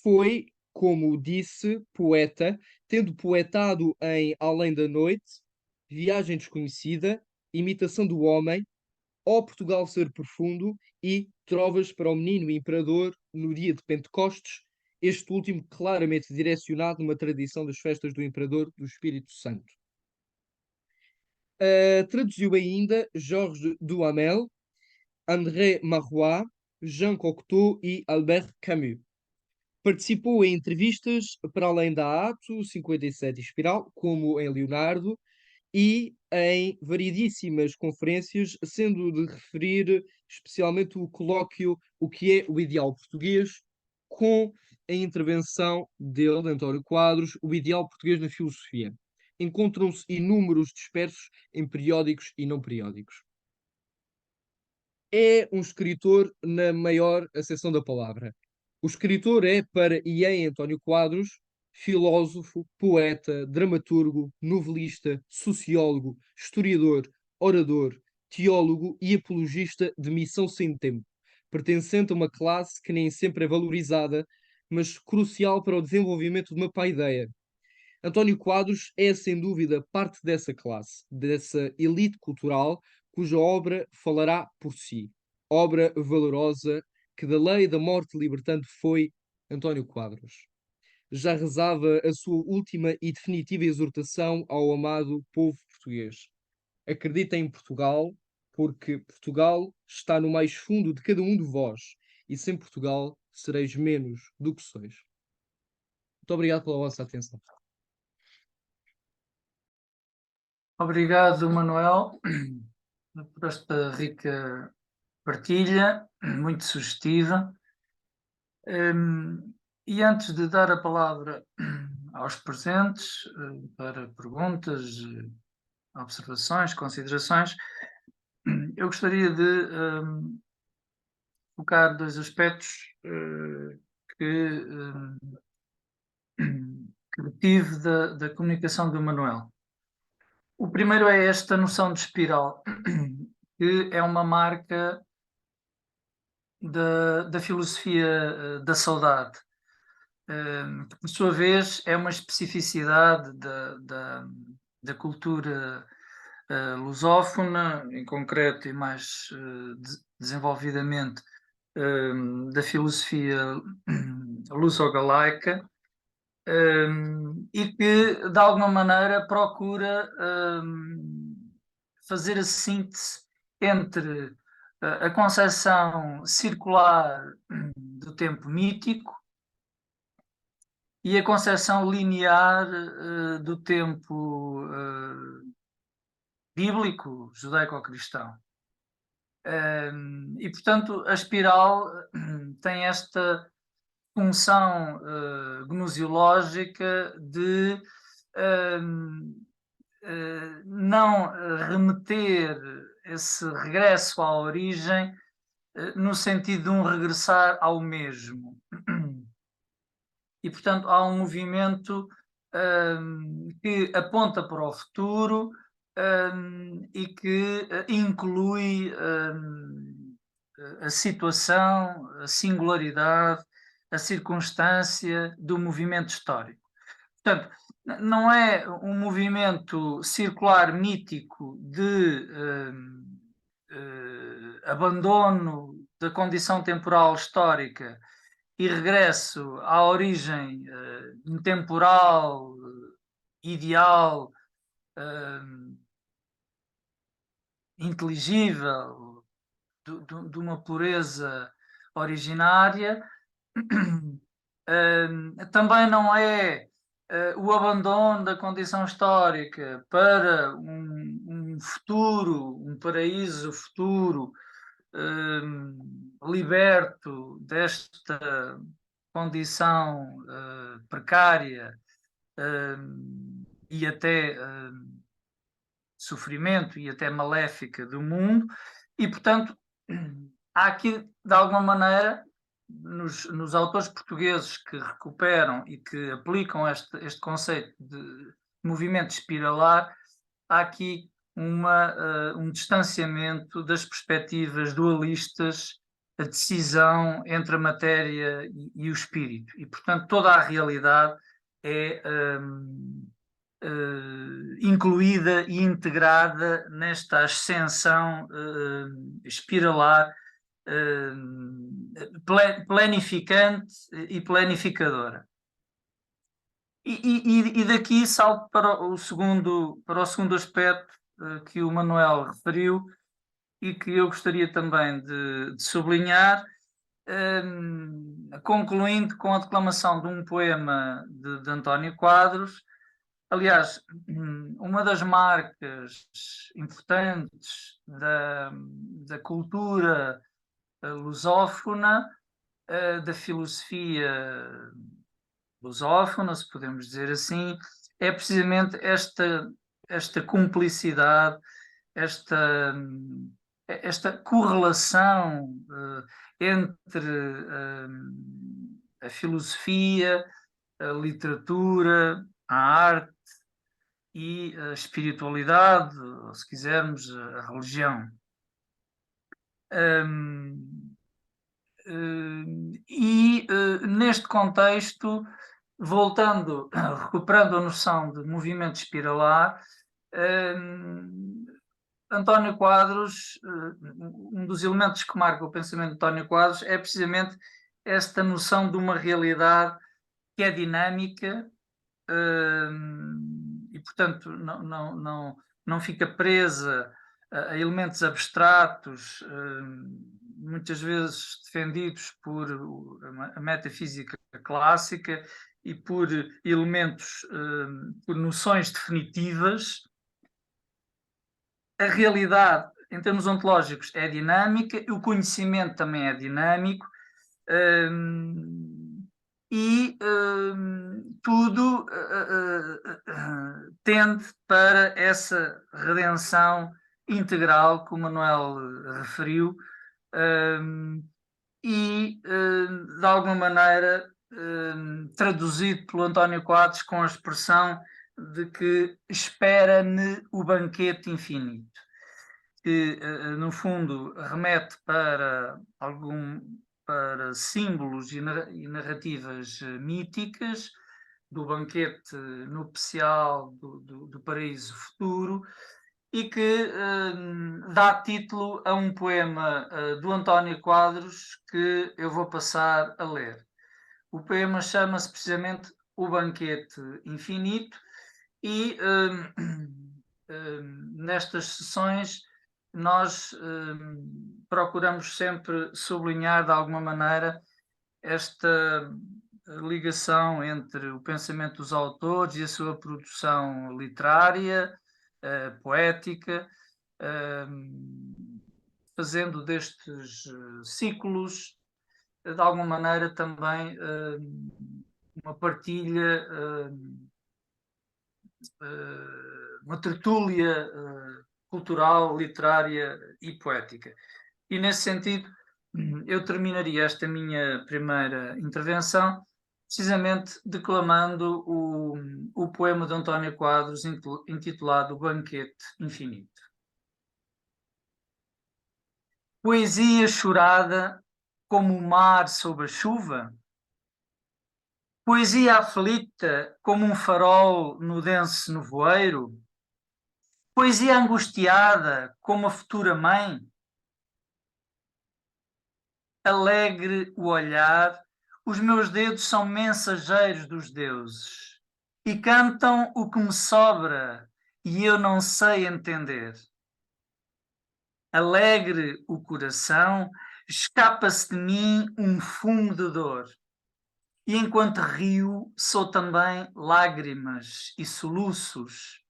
Foi, como disse, poeta, tendo poetado em Além da Noite, Viagem Desconhecida, Imitação do Homem, Ó Portugal Ser Profundo e Trovas para o Menino Imperador no dia de Pentecostes, este último claramente direcionado numa tradição das festas do Imperador do Espírito Santo. Traduziu ainda Georges Duhamel, André Marrois, Jean Cocteau e Albert Camus. Participou em entrevistas para além da Ato 57 Espiral, como em Leonardo, e em variedíssimas conferências, sendo de referir especialmente o colóquio O que é o Ideal Português, com a intervenção dele, de António Quadros, O Ideal Português na Filosofia. Encontram-se inúmeros dispersos em periódicos e não periódicos. É um escritor na maior acessão da palavra. O escritor é, para e em António Quadros, filósofo, poeta, dramaturgo, novelista, sociólogo, historiador, orador, teólogo e apologista de missão sem tempo, pertencente a uma classe que nem sempre é valorizada, mas crucial para o desenvolvimento de uma paideia. António Quadros é, sem dúvida, parte dessa classe, dessa elite cultural, cuja obra falará por si. Obra valorosa que da lei da morte libertante foi António Quadros. Já rezava a sua última e definitiva exortação ao amado povo português. Acredita em Portugal, porque Portugal está no mais fundo de cada um de vós, e sem Portugal sereis menos do que sois. Muito obrigado pela vossa atenção. Obrigado, Manuel, por esta rica partilha, muito sugestiva. E antes de dar a palavra aos presentes para perguntas, observações, considerações, eu gostaria de focar dois aspectos que tive da comunicação do Manuel. O primeiro é esta noção de espiral, que é uma marca da filosofia da saudade, que por sua vez é uma especificidade da cultura lusófona, em concreto e mais desenvolvidamente da filosofia luso-galaica, e que de alguma maneira procura fazer a síntese entre a concepção circular do tempo mítico e a concepção linear do tempo bíblico, judaico-cristão. E, portanto, a espiral tem esta função gnosiológica de não remeter esse regresso à origem no sentido de um regressar ao mesmo. E, portanto, há um movimento que aponta para o futuro e que inclui a situação, a singularidade, a circunstância do movimento histórico. Portanto, não é um movimento circular mítico de abandono da condição temporal histórica e regresso à origem intemporal, ideal, inteligível, de uma pureza originária. Também não é o abandono da condição histórica para um futuro, um paraíso futuro liberto desta condição precária e até sofrimento e até maléfica do mundo, e portanto há aqui de alguma maneira nos autores portugueses que recuperam e que aplicam este conceito de movimento espiralar, há aqui um distanciamento das perspectivas dualistas, a decisão entre a matéria e o espírito. E, portanto, toda a realidade é incluída e integrada nesta ascensão espiralar, planificante e planificadora. E daqui salto para o segundo aspecto que o Manuel referiu e que eu gostaria também de sublinhar, concluindo com a declamação de um poema de António Quadros. Aliás, uma das marcas importantes da cultura lusófona, da filosofia lusófona, se podemos dizer assim, é precisamente esta cumplicidade, esta correlação entre a filosofia, a literatura, a arte e a espiritualidade, ou se quisermos, a religião. Neste contexto, recuperando a noção de movimento espiralar, António Quadros, um dos elementos que marca o pensamento de António Quadros é precisamente esta noção de uma realidade que é dinâmica e, portanto, não fica presa a elementos abstratos, muitas vezes defendidos por a metafísica clássica e por elementos, por noções definitivas, a realidade, em termos ontológicos, é dinâmica, o conhecimento também é dinâmico, e tudo tende para essa redenção integral que o Manuel referiu, e de alguma maneira traduzido pelo António Quadros com a expressão de que espera-me o banquete infinito, que no fundo remete para símbolos e narrativas míticas do banquete nupcial do paraíso futuro, e que dá título a um poema do António Quadros que eu vou passar a ler. O poema chama-se precisamente O Banquete Infinito, e nestas sessões nós procuramos sempre sublinhar de alguma maneira esta ligação entre o pensamento dos autores e a sua produção literária, poética, fazendo destes ciclos, de alguma maneira, também uma partilha, uma tertúlia cultural, literária e poética. E, nesse sentido, eu terminaria esta minha primeira intervenção precisamente declamando o poema de António Quadros intitulado O Banquete Infinito. Poesia chorada como o mar sob a chuva? Poesia aflita como um farol no denso nevoeiro? Poesia angustiada como a futura mãe? Alegre o olhar, os meus dedos são mensageiros dos deuses e cantam o que me sobra e eu não sei entender. Alegre o coração, escapa-se de mim um fumo de dor. E enquanto rio, sou também lágrimas e soluços.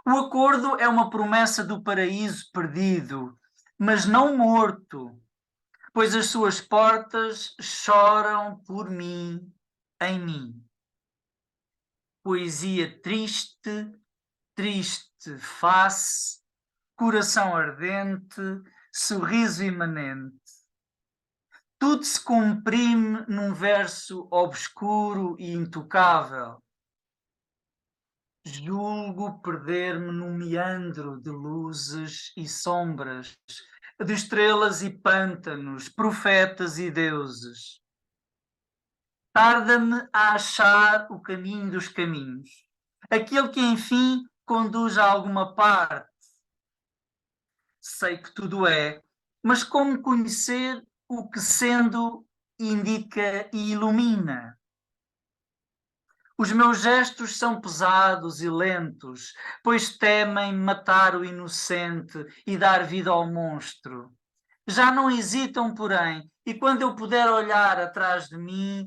O acordo é uma promessa do paraíso perdido, mas não morto, pois as suas portas choram por mim, em mim. Poesia triste, triste face, coração ardente, sorriso imanente. Tudo se comprime num verso obscuro e intocável. Julgo perder-me num meandro de luzes e sombras, de estrelas e pântanos, profetas e deuses. Tarda-me a achar o caminho dos caminhos, aquele que enfim conduz a alguma parte. Sei que tudo é, mas como conhecer o que sendo indica e ilumina? Os meus gestos são pesados e lentos, pois temem matar o inocente e dar vida ao monstro. Já não hesitam, porém, e quando eu puder olhar atrás de mim,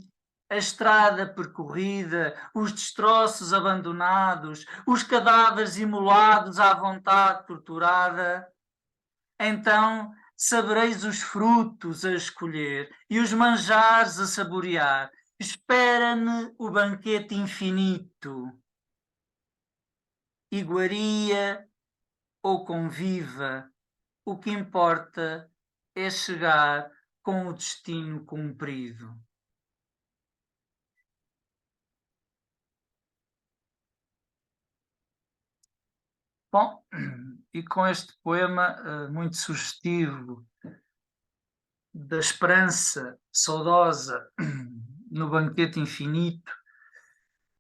a estrada percorrida, os destroços abandonados, os cadáveres imolados à vontade torturada, então sabereis os frutos a escolher e os manjares a saborear. Espera-me o banquete infinito. Iguaria ou conviva, o que importa é chegar com o destino cumprido. Bom, e com este poema muito sugestivo da esperança saudosa no banquete infinito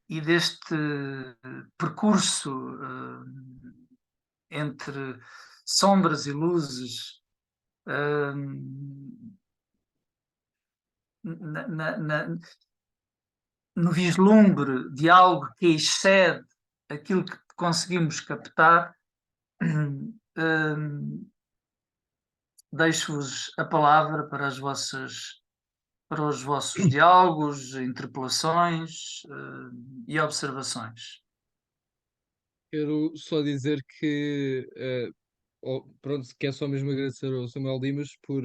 e deste percurso entre sombras e luzes, no vislumbre de algo que excede aquilo que conseguimos captar, deixo-vos a palavra para os vossos diálogos, interpelações e observações. Quero só dizer que pronto, quero só mesmo agradecer ao Samuel Dimas por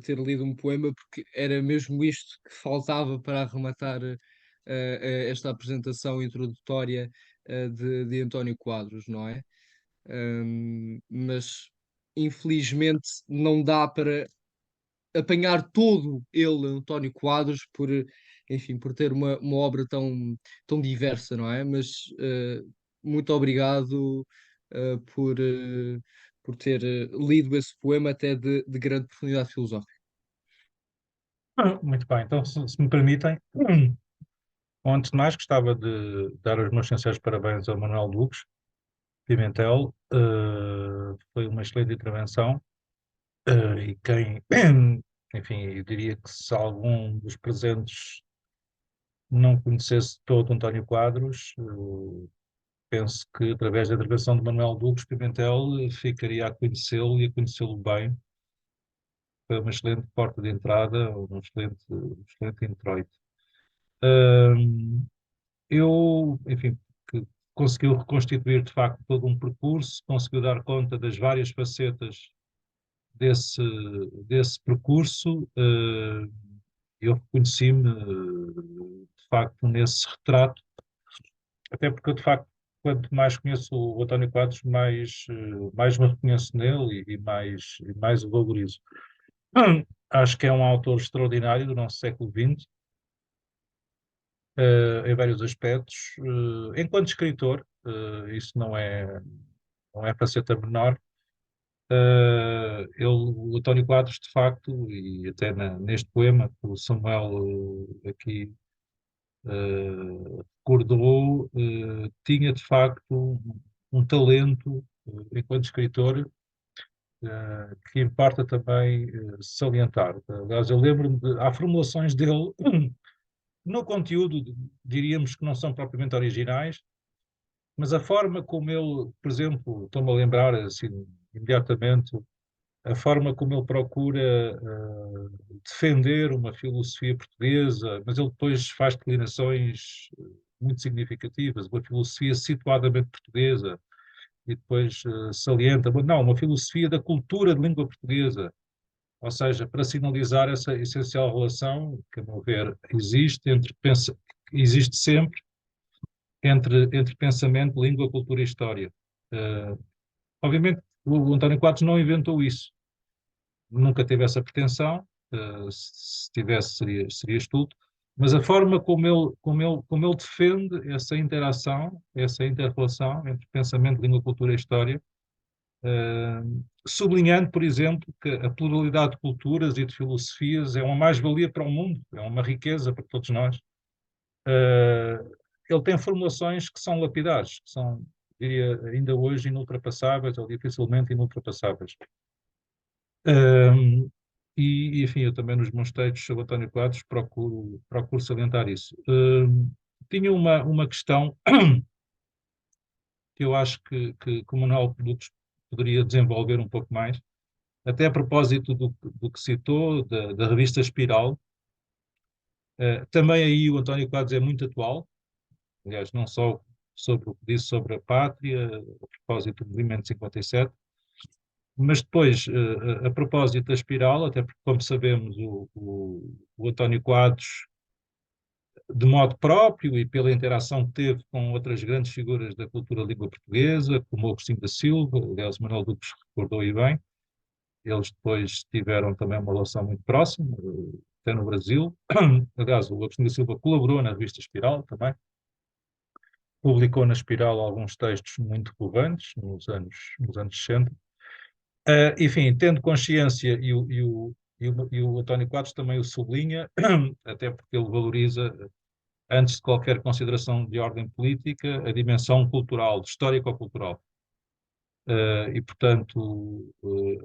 ter lido um poema, porque era mesmo isto que faltava para arrematar esta apresentação introdutória de António Quadros, não é? Mas infelizmente não dá para apanhar todo ele, António Quadros, enfim, por ter uma obra tão diversa, não é? Mas muito obrigado por ter lido esse poema até de grande profundidade filosófica. Muito bem, então, se me permitem, antes de mais, gostava de dar os meus sinceros parabéns ao Manuel Dukes Pimentel. Foi uma excelente intervenção. E quem, enfim, eu diria que se algum dos presentes não conhecesse todo António Quadros, penso que através da intervenção de Manuel Dukes Pimentel ficaria a conhecê-lo e a conhecê-lo bem. Foi uma excelente porta de entrada, um excelente introito. Eu, enfim, que conseguiu reconstituir de facto todo um percurso, conseguiu dar conta das várias facetas desse, desse percurso. Eu reconheci-me, de facto, nesse retrato, até porque eu, de facto, quanto mais conheço o António Quadros, mais me reconheço nele e mais o valorizo. Acho que é um autor extraordinário do nosso século XX, em vários aspectos. Enquanto escritor, isso não é faceta menor. O António Quadros, de facto, e até neste poema que o Samuel aqui recordou, tinha de facto um talento enquanto escritor que importa também salientar. Aliás, eu lembro-me há formulações dele no conteúdo, diríamos que não são propriamente originais, mas a forma como ele, por exemplo, estou-me a lembrar assim imediatamente, a forma como ele procura defender uma filosofia portuguesa, mas ele depois faz declinações muito significativas, uma filosofia situadamente portuguesa, e depois salienta, não, uma filosofia da cultura de língua portuguesa, ou seja, para sinalizar essa essencial relação, que, a meu ver, existe sempre entre pensamento, língua, cultura e história. Obviamente, o António Quadros não inventou isso, nunca teve essa pretensão, se tivesse seria estúpido, mas a forma como ele defende essa interação, essa inter-relação entre pensamento, língua, cultura e história, sublinhando, por exemplo, que a pluralidade de culturas e de filosofias é uma mais-valia para o mundo, é uma riqueza para todos nós. Ele tem formulações que são lapidares, que são, diria, ainda hoje inultrapassáveis ou dificilmente inultrapassáveis. Enfim, eu também nos meus textos sobre António Quadros procuro salientar isso. Tinha uma questão que eu acho que o Manuel Produtos poderia desenvolver um pouco mais, até a propósito do que citou, da revista Espiral. Também aí o António Quadros é muito atual, aliás, não só sobre o que disse sobre a pátria, a propósito do movimento 57, mas depois, a propósito da Espiral, até porque, como sabemos, o António Quadros, de modo próprio e pela interação que teve com outras grandes figuras da cultura língua portuguesa, como o Agostinho da Silva, aliás, o Manuel Duques recordou aí bem, eles depois tiveram também uma relação muito próxima, até no Brasil. Aliás, o Agostinho da Silva colaborou na revista Espiral também, publicou na Espiral alguns textos muito relevantes nos anos 60. Enfim, tendo consciência, e o António Quadros também o sublinha, até porque ele valoriza, antes de qualquer consideração de ordem política, a dimensão cultural, histórico-cultural. E, portanto,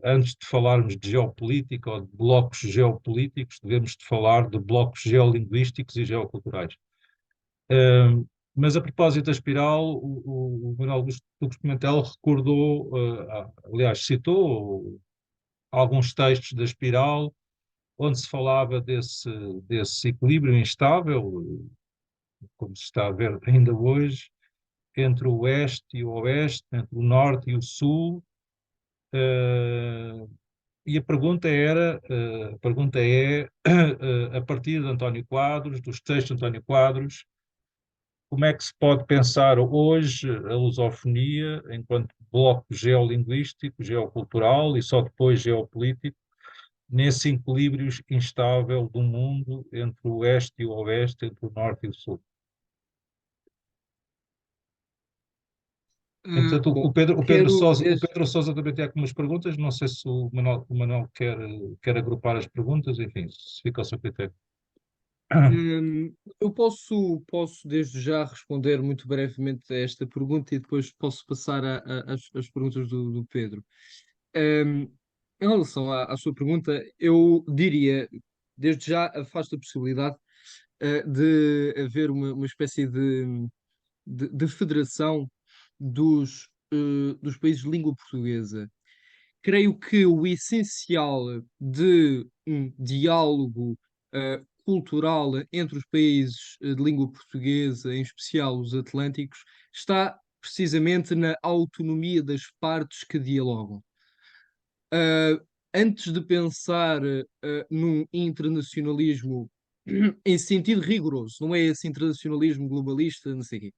antes de falarmos de geopolítica ou de blocos geopolíticos, devemos de falar de blocos geolinguísticos e geoculturais. Mas a propósito da Espiral, o Manuel Augusto Pimentel recordou, aliás, citou alguns textos da Espiral, onde se falava desse equilíbrio instável, como se está a ver ainda hoje, entre o Oeste e o Oeste, entre o Norte e o Sul, E a pergunta é, a partir de António Quadros, dos textos de António Quadros, como é que se pode pensar hoje a lusofonia enquanto bloco geolinguístico, geocultural e só depois geopolítico, nesse equilíbrio instável do mundo entre o oeste e o oeste, entre o norte e o sul? Entretanto, Bom, o quero O desde. Pedro Sousa também tem algumas perguntas. Não sei se o Manuel quer agrupar as perguntas, enfim, se fica ao seu critério. Eu posso desde já responder muito brevemente a esta pergunta e depois posso passar às perguntas do Pedro. Hum, Em relação à sua pergunta, eu diria, desde já afasto a possibilidade de haver uma espécie de federação dos países de língua portuguesa. Creio que o essencial de um diálogo cultural entre os países de língua portuguesa, em especial os atlânticos, está precisamente na autonomia das partes que dialogam. Uh, Antes de pensar num internacionalismo em sentido rigoroso, não é esse internacionalismo globalista, não sei o quê.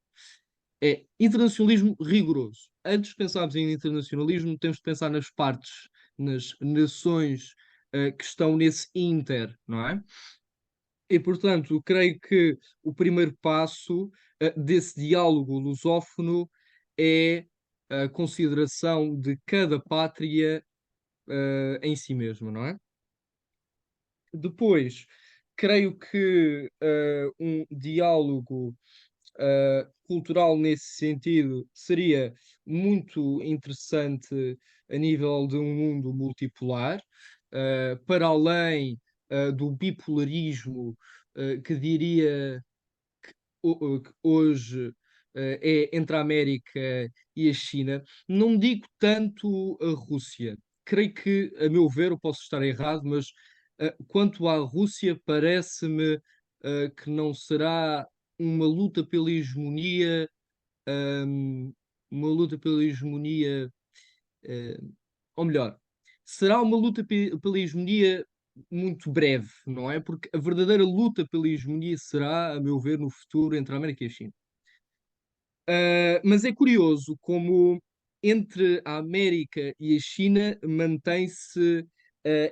É internacionalismo rigoroso. Antes de pensarmos em internacionalismo, temos de pensar nas partes, nas nações que estão nesse inter, não é? E, portanto, creio que o primeiro passo desse diálogo lusófono é a consideração de cada pátria em si mesma, não é? Depois, creio que um diálogo cultural nesse sentido seria muito interessante a nível de um mundo multipolar, para além do bipolarismo que diria que hoje é entre a América e a China. Não digo tanto a Rússia. Creio que, a meu ver, eu posso estar errado, mas quanto à Rússia, parece-me que não será uma luta pela hegemonia, hum, uma luta pela hegemonia, eh, ou melhor, será uma luta pela hegemonia muito breve, não é? Porque a verdadeira luta pela hegemonia será, a meu ver, no futuro entre a América e a China. Mas é curioso como entre a América e a China mantém-se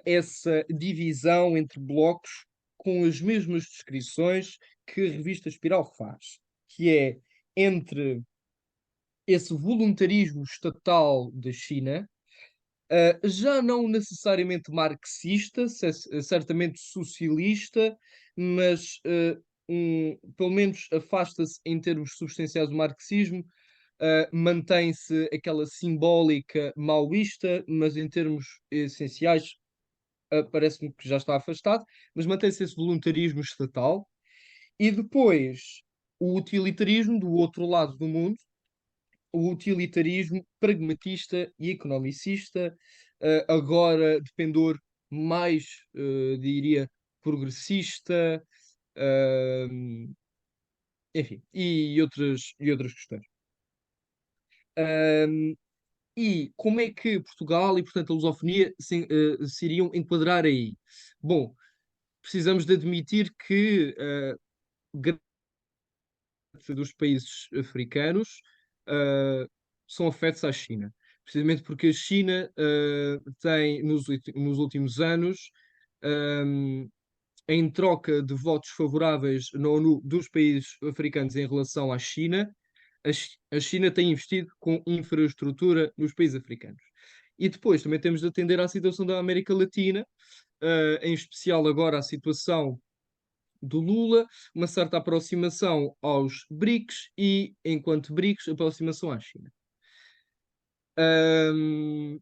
essa divisão entre blocos com as mesmas descrições que a revista Espiral faz, que é entre esse voluntarismo estatal da China, já não necessariamente marxista, certamente socialista, mas pelo menos afasta-se em termos substanciais do marxismo, mantém-se aquela simbólica maoísta, mas em termos essenciais parece-me que já está afastado, mas mantém-se esse voluntarismo estatal. E depois o utilitarismo do outro lado do mundo, o utilitarismo pragmatista e economicista, agora de pendor mais, diria, progressista, eh, enfim, e outras questões. Um, e como é que Portugal e, portanto, a lusofonia se iriam enquadrar aí? Bom, precisamos de admitir que grande parte dos países africanos uh, são afetos à China. Precisamente porque a China tem, nos últimos anos, um, em troca de votos favoráveis na ONU dos países africanos em relação à China, a China tem investido com infraestrutura nos países africanos. E depois também temos de atender à situação da América Latina, em especial agora a situação do Lula, uma certa aproximação aos BRICS e, enquanto BRICS, aproximação à China. Ahm,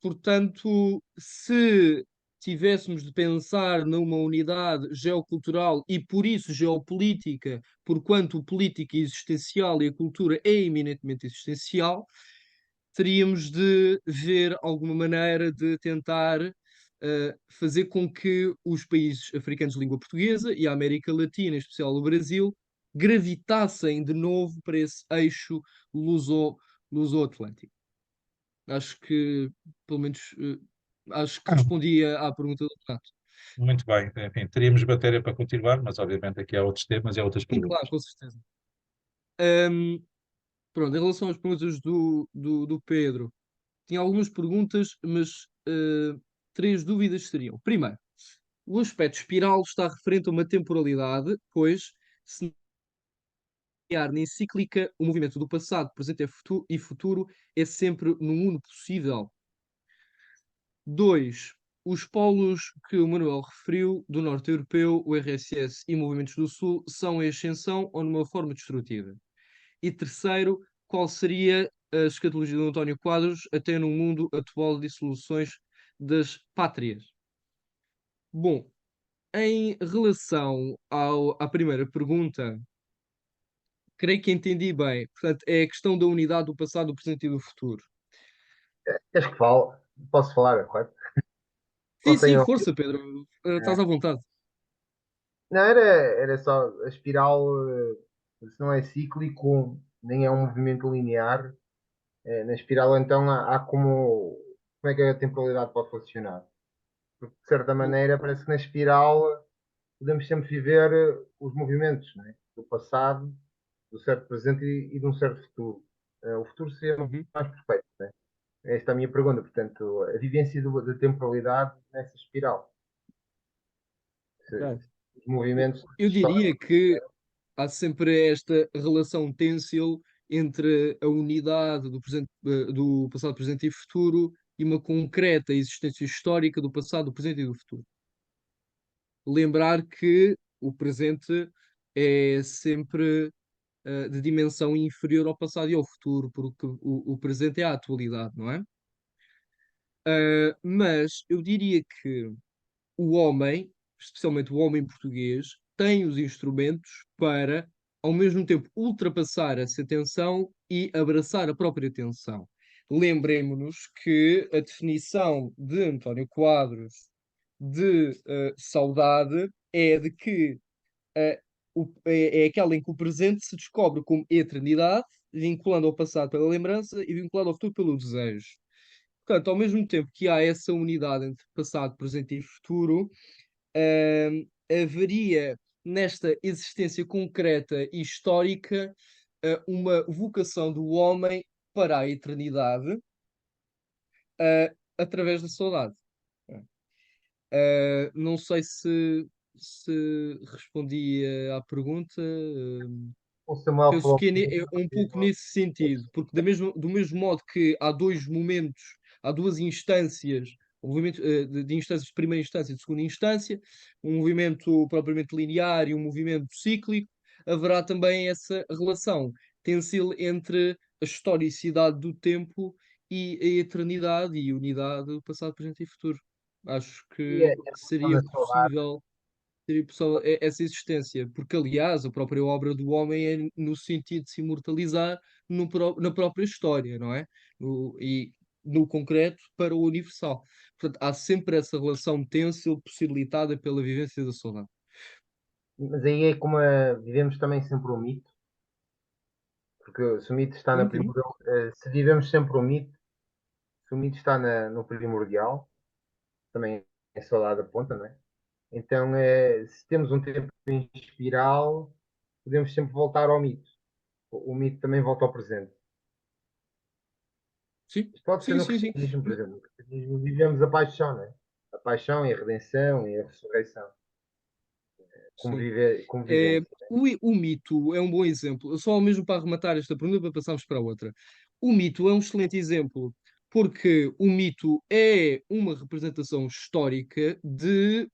Portanto, se tivéssemos de pensar numa unidade geocultural e, por isso, geopolítica, porquanto política é existencial e a cultura é eminentemente existencial, teríamos de ver alguma maneira de tentar fazer com que os países africanos de língua portuguesa e a América Latina, em especial o Brasil, gravitassem de novo para esse eixo luso-atlântico. Acho que, pelo menos, acho que respondi à pergunta do Renato. Muito bem, enfim, teríamos matéria para continuar, mas obviamente aqui há outros temas e há outras Sim, claro, perguntas. com certeza. Ahm, Pronto, em relação às perguntas do Pedro, tinha algumas perguntas, mas três dúvidas seriam. Primeiro, o aspecto espiral está referente a uma temporalidade, pois, se linear nem cíclica, o movimento do passado, presente e futuro é sempre num uno possível. 2. Os polos que o Manuel referiu, do norte europeu, o RSS e movimentos do sul, são em ascensão ou numa forma destrutiva. E terceiro, qual seria a escatologia do António Quadros até no mundo atual de dissoluções das pátrias? Bom, em relação à primeira pergunta, creio que entendi bem. Portanto, é a questão da unidade do passado, do presente e do futuro. Queres que fale? Posso falar, correto? Sim, Não sim, tenho. força, Pedro. Estás à vontade. Não, era só a espiral, se não é cíclico, nem é um movimento linear. Na espiral, então, há como é que a temporalidade pode funcionar? Porque, de certa maneira, parece que na espiral podemos sempre viver os movimentos, não é? Do passado, do certo presente e de um certo futuro. O futuro seria Uhum. mais perfeito, não é? Esta é a minha pergunta. Portanto, a vivência da temporalidade nessa espiral. Ok. Os movimentos Eu diria que há sempre esta relação têncil entre a unidade do presente, do passado, presente e futuro e uma concreta existência histórica do passado, do presente e do futuro. Lembrar que o presente é sempre de dimensão inferior ao passado e ao futuro, porque o presente é a atualidade, não é? Mas eu diria que o homem, especialmente o homem português, tem os instrumentos para, ao mesmo tempo, ultrapassar essa tensão e abraçar a própria tensão. Lembremos-nos que a definição de António Quadros de saudade é de que é aquela em que o presente se descobre como eternidade, vinculando ao passado pela lembrança e vinculado ao futuro pelo desejo. Portanto, ao mesmo tempo que há essa unidade entre passado, presente e futuro, haveria nesta existência concreta e histórica uma vocação do homem para a eternidade através da saudade. Não sei se respondi à pergunta. o Samuel Penso falou que é um pouco nesse sentido, porque do mesmo modo que há dois momentos, há duas instâncias, um movimento de instâncias de primeira instância e de segunda instância, um movimento propriamente linear e um movimento cíclico, haverá também essa relação têncil entre a historicidade do tempo e a eternidade e unidade do passado, presente e futuro. Acho e que a questão seria da saudade. possível seria possível essa existência, porque aliás a própria obra do homem é no sentido de se imortalizar na própria história, não é? E no concreto para o universal. Portanto, há sempre essa relação têncil possibilitada pela vivência da saudade. Mas aí é como vivemos também sempre o mito, porque se o mito está Não na entendi. primordial, se vivemos sempre o mito, se o mito está no primordial, também é saudade da ponta, não é? Então, se temos um tempo em espiral, podemos sempre voltar ao mito. O mito também volta ao presente. Sim, Isto pode ser sim, no sim, sim. cristianismo, por exemplo. No cristianismo vivemos a paixão, não é? A paixão e a redenção e a ressurreição, como, Sim. como É, vivência. o mito é um bom exemplo. Só mesmo para arrematar esta pergunta, para passarmos para outra. O mito é um excelente exemplo, porque o mito é uma representação histórica de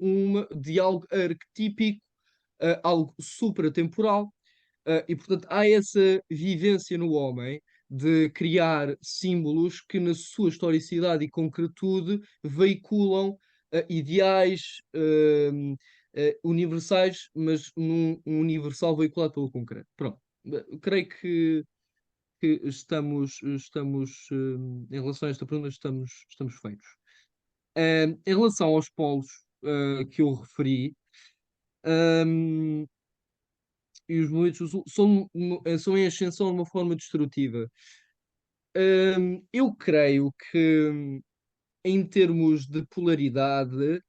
algo arquetípico, algo supratemporal, e portanto há essa vivência no homem de criar símbolos que, na sua historicidade e concretude, veiculam ideais universais, mas num um universal veiculado pelo concreto. Pronto. Creio que em relação a esta pergunta, estamos feitos. Em relação aos polos que eu referi, um, e os movimentos são em ascensão de uma forma destrutiva. Eu creio que, em termos de polaridade,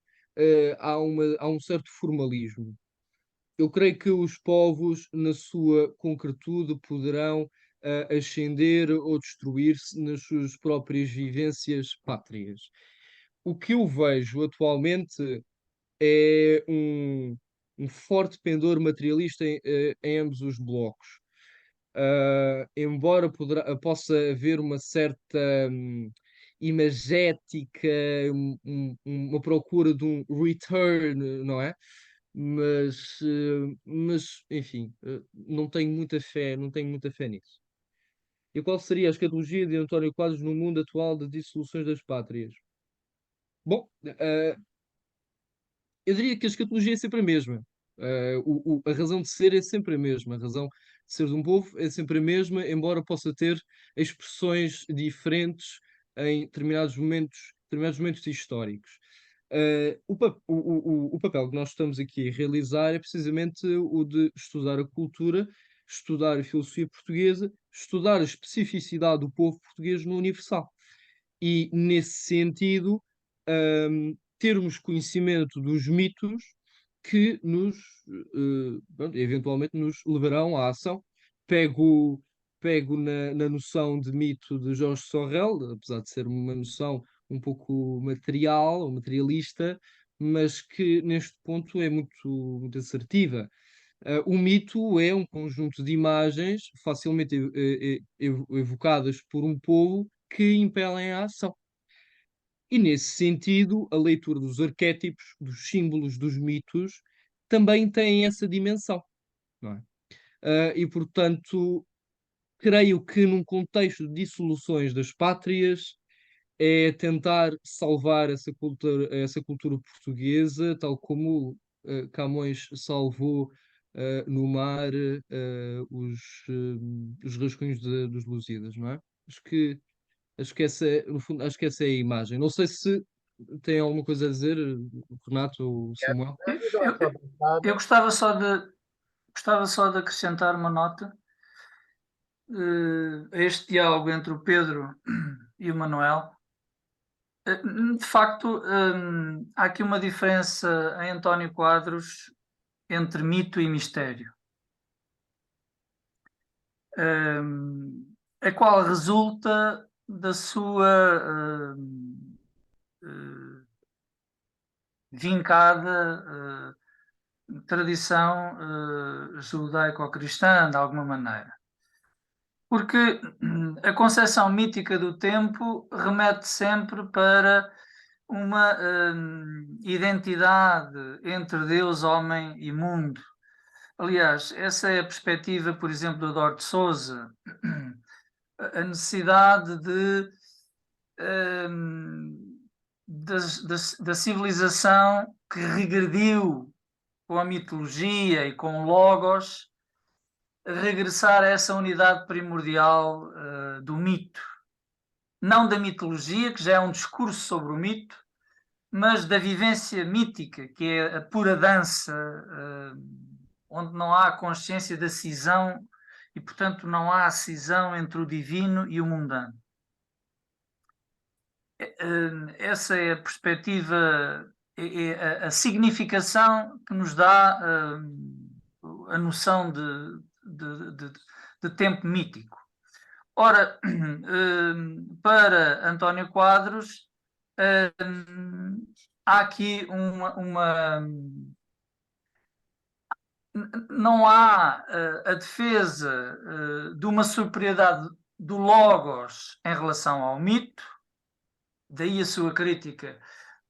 há um certo formalismo. Eu creio que os povos, na sua concretude, poderão ascender ou destruir-se nas suas próprias vivências pátrias. O que eu vejo atualmente é um forte pendor materialista em ambos os blocos. Embora possa haver uma certa imagética, uma procura de um return, não é? Mas enfim, não tenho muita fé, não tenho muita fé nisso. E qual seria a escatologia de António Quadros no mundo atual de dissoluções das pátrias? Bom, eu diria que a escatologia é sempre a mesma. A razão de ser é sempre a mesma. A razão de ser de um povo é sempre a mesma, embora possa ter expressões diferentes em determinados momentos históricos. O papel que nós estamos aqui a realizar é precisamente o de estudar a cultura, estudar a filosofia portuguesa, estudar a especificidade do povo português no universal. E, nesse sentido, termos conhecimento dos mitos que pronto, eventualmente nos levarão à ação. Pego, pego na noção de mito de Jorge Sorrel, apesar de ser uma noção um pouco material ou materialista, mas que neste ponto é muito assertiva. O mito é um conjunto de imagens facilmente evocadas por um povo que impelem a ação. E nesse sentido, a leitura dos arquétipos, dos símbolos, dos mitos, também tem essa dimensão, não é? E portanto, creio que num contexto de dissoluções das pátrias, é tentar salvar essa cultura portuguesa, tal como Camões salvou no mar os rascunhos dos Lusíadas, não é? Acho que Acho que essa é, no fundo, acho que essa é a imagem. Não sei se tem alguma coisa a dizer, Renato ou Samuel. Eu dou essa Eu passada. gostava só de acrescentar uma nota a este diálogo entre o Pedro e o Manuel. De facto, há aqui uma diferença em António Quadros entre mito e mistério, a qual resulta da sua vincada tradição judaico-cristã, de alguma maneira. Porque a concepção mítica do tempo remete sempre para uma identidade entre Deus, homem e mundo. Aliás, essa é a perspectiva, por exemplo, do Adorno de Souza, a necessidade da civilização que regrediu com a mitologia e com o Logos, regressar a essa unidade primordial do mito. Não da mitologia, que já é um discurso sobre o mito, mas da vivência mítica, que é a pura dança, onde não há consciência da cisão e, portanto, não há cisão entre o divino e o mundano. Essa é a perspectiva, é a significação que nos dá a noção de tempo mítico. Ora, para António Quadros, há aqui não há a defesa de uma superioridade do Logos em relação ao mito, daí a sua crítica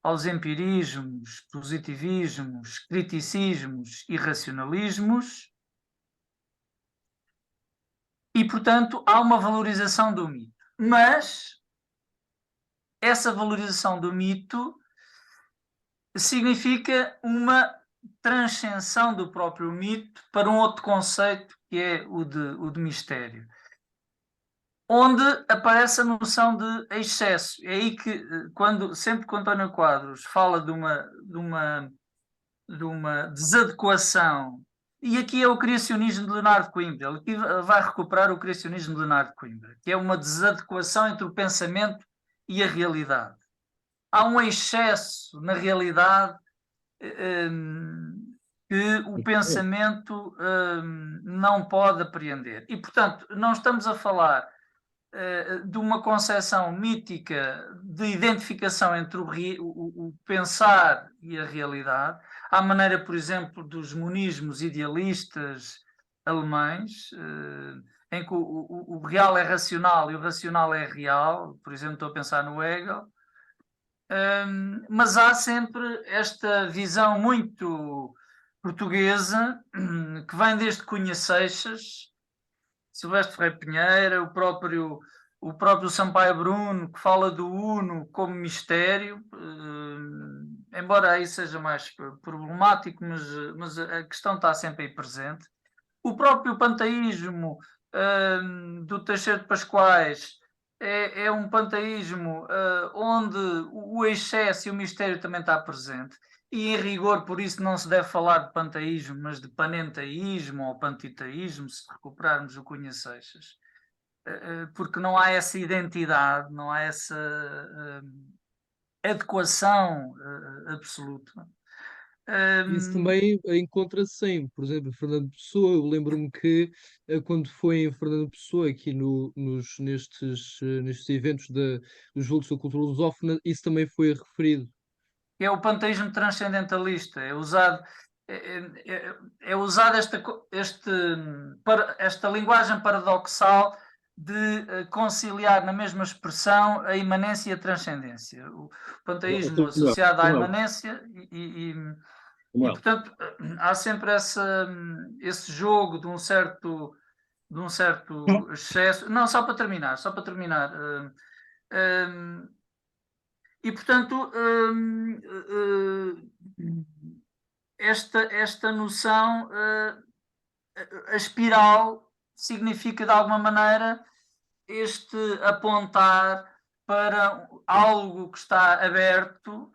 aos empirismos, positivismos, criticismos e racionalismos, e, portanto, há uma valorização do mito. Mas essa valorização do mito significa uma transcensão do próprio mito para um outro conceito, que é o de mistério, onde aparece a noção de excesso. É aí que, sempre que o António Quadros fala de uma desadequação E aqui é o criacionismo de Leonardo Coimbra. Ele aqui vai recuperar o criacionismo de Leonardo Coimbra, que é uma desadequação entre o pensamento e a realidade. Há um excesso na realidade que o pensamento não pode apreender. E, portanto, não estamos a falar de uma concepção mítica de identificação entre o pensar e a realidade, à maneira, por exemplo, dos monismos idealistas alemães, em que o real é racional e o racional é real. Por exemplo, estou a pensar no Hegel. Mas há sempre esta visão muito portuguesa, que vem desde Cunha Seixas, Silvestre Ferreira Pinheira, o próprio Sampaio Bruno, que fala do Uno como mistério, embora aí seja mais problemático, mas a questão está sempre aí presente. O próprio panteísmo do Teixeira de Pascoais é um panteísmo onde o excesso e o mistério também está presente. E, em rigor, por isso não se deve falar de panteísmo, mas de panenteísmo ou pantiteísmo, se recuperarmos o Cunha Seixas. Porque não há essa identidade, não há essa adequação absoluta. Isso também encontra-se em, por exemplo, Fernando Pessoa. Eu lembro-me que quando foi em Fernando Pessoa, aqui nestes eventos dos Vultos da Cultura Lusófona, isso também foi referido. É o panteísmo transcendentalista. É usado esta linguagem paradoxal de conciliar na mesma expressão a imanência e a transcendência. O panteísmo associado à imanência e portanto, há sempre esse jogo de um certo excesso. Não, só para terminar. E, portanto, esta noção, a espiral, significa de alguma maneira este apontar para algo que está aberto,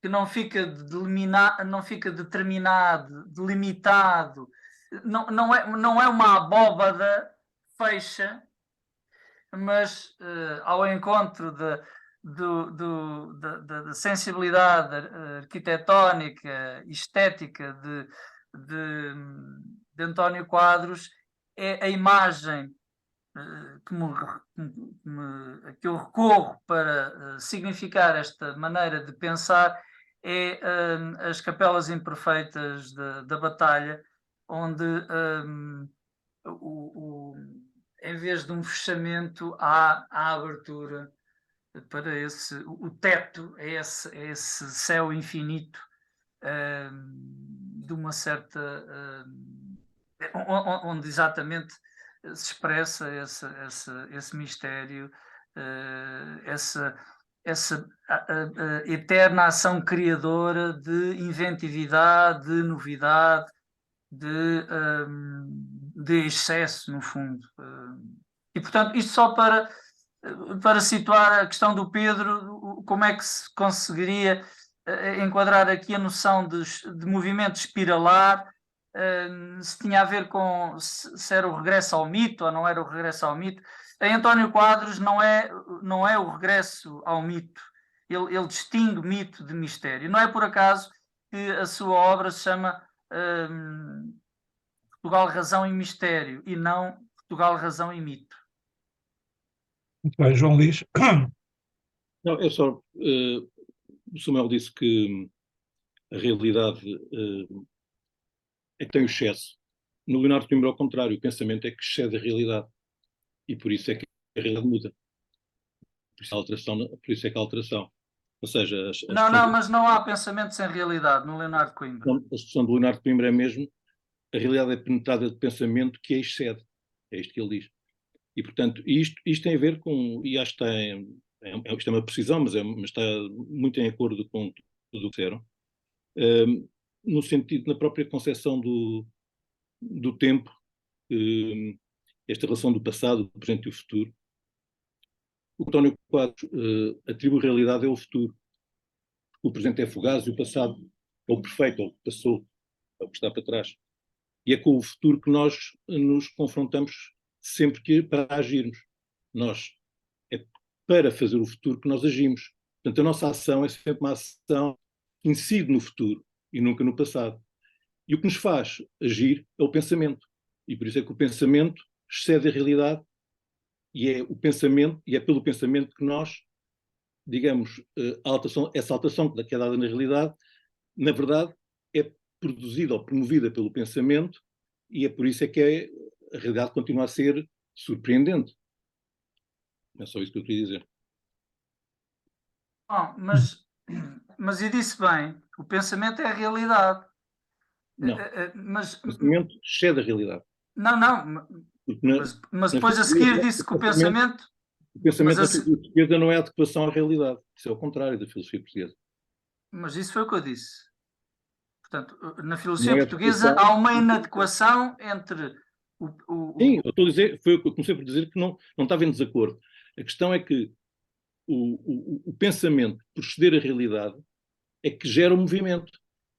que não fica determinado, delimitado, não é uma abóbada fecha, mas ao encontro da sensibilidade arquitetónica, estética de António Quadros, é a imagem que eu recorro para significar esta maneira de pensar, é as Capelas Imperfeitas da Batalha, onde em vez de um fechamento há a abertura para o teto, é esse céu infinito, de uma certa onde exatamente se expressa esse mistério, essa eterna ação criadora de inventividade, de novidade, de excesso, no fundo. E, portanto, isto só para situar a questão do Pedro, como é que se conseguiria enquadrar aqui a noção de movimento espiralar, se tinha a ver com se era o regresso ao mito ou não era o regresso ao mito. Em António Quadros não é o regresso ao mito. Ele distingue mito de mistério. Não é por acaso que a sua obra se chama Portugal, Razão e Mistério, e não Portugal, Razão e Mito. Muito bem, João Luís. Não, é só. O Samuel disse que a realidade é que tem o excesso. No Leonardo Coimbra, ao contrário, o pensamento é que excede a realidade. E por isso é que a realidade muda. Por isso é que a alteração. Ou seja, mas não há pensamento sem realidade no Leonardo Coimbra. A expressão do Leonardo Coimbra é mesmo: a realidade é penetrada de pensamento que a excede. É isto que ele diz. E, portanto, isto tem a ver com, e acho que isto é uma precisão, mas está muito em acordo com tudo o que disseram, no sentido, na própria concepção do tempo, esta relação do passado, do presente e o futuro. O António Quadros atribui realidade ao futuro. O presente é fugaz e o passado é o perfeito, é o que passou. é o que está para trás. E é com o futuro que nós nos confrontamos sempre que para agirmos. É para fazer o futuro que nós agimos. Portanto, a nossa ação é sempre uma ação que incide no futuro e nunca no passado. E o que nos faz agir é o pensamento. E por isso é que o pensamento excede a realidade e é o pensamento, e é pelo pensamento que nós, digamos, essa alteração que é dada na realidade, na verdade, é produzida ou promovida pelo pensamento, e é por isso é que a realidade continua a ser surpreendente. É só isso que eu queria dizer. Bom, mas eu disse bem, o pensamento é a realidade. Não, Mas, o pensamento excede a realidade. não, Porque mas depois a seguir disse que o pensamento... O pensamento Mas da filosofia portuguesa não é adequação à realidade. Isso é o contrário da filosofia portuguesa. Mas isso foi o que eu disse. Portanto, na filosofia Não é portuguesa adequação. há uma inadequação entre Sim, eu estou a dizer, foi o que eu comecei por dizer, que não estava em desacordo. A questão é que o pensamento por exceder a realidade é que gera o movimento.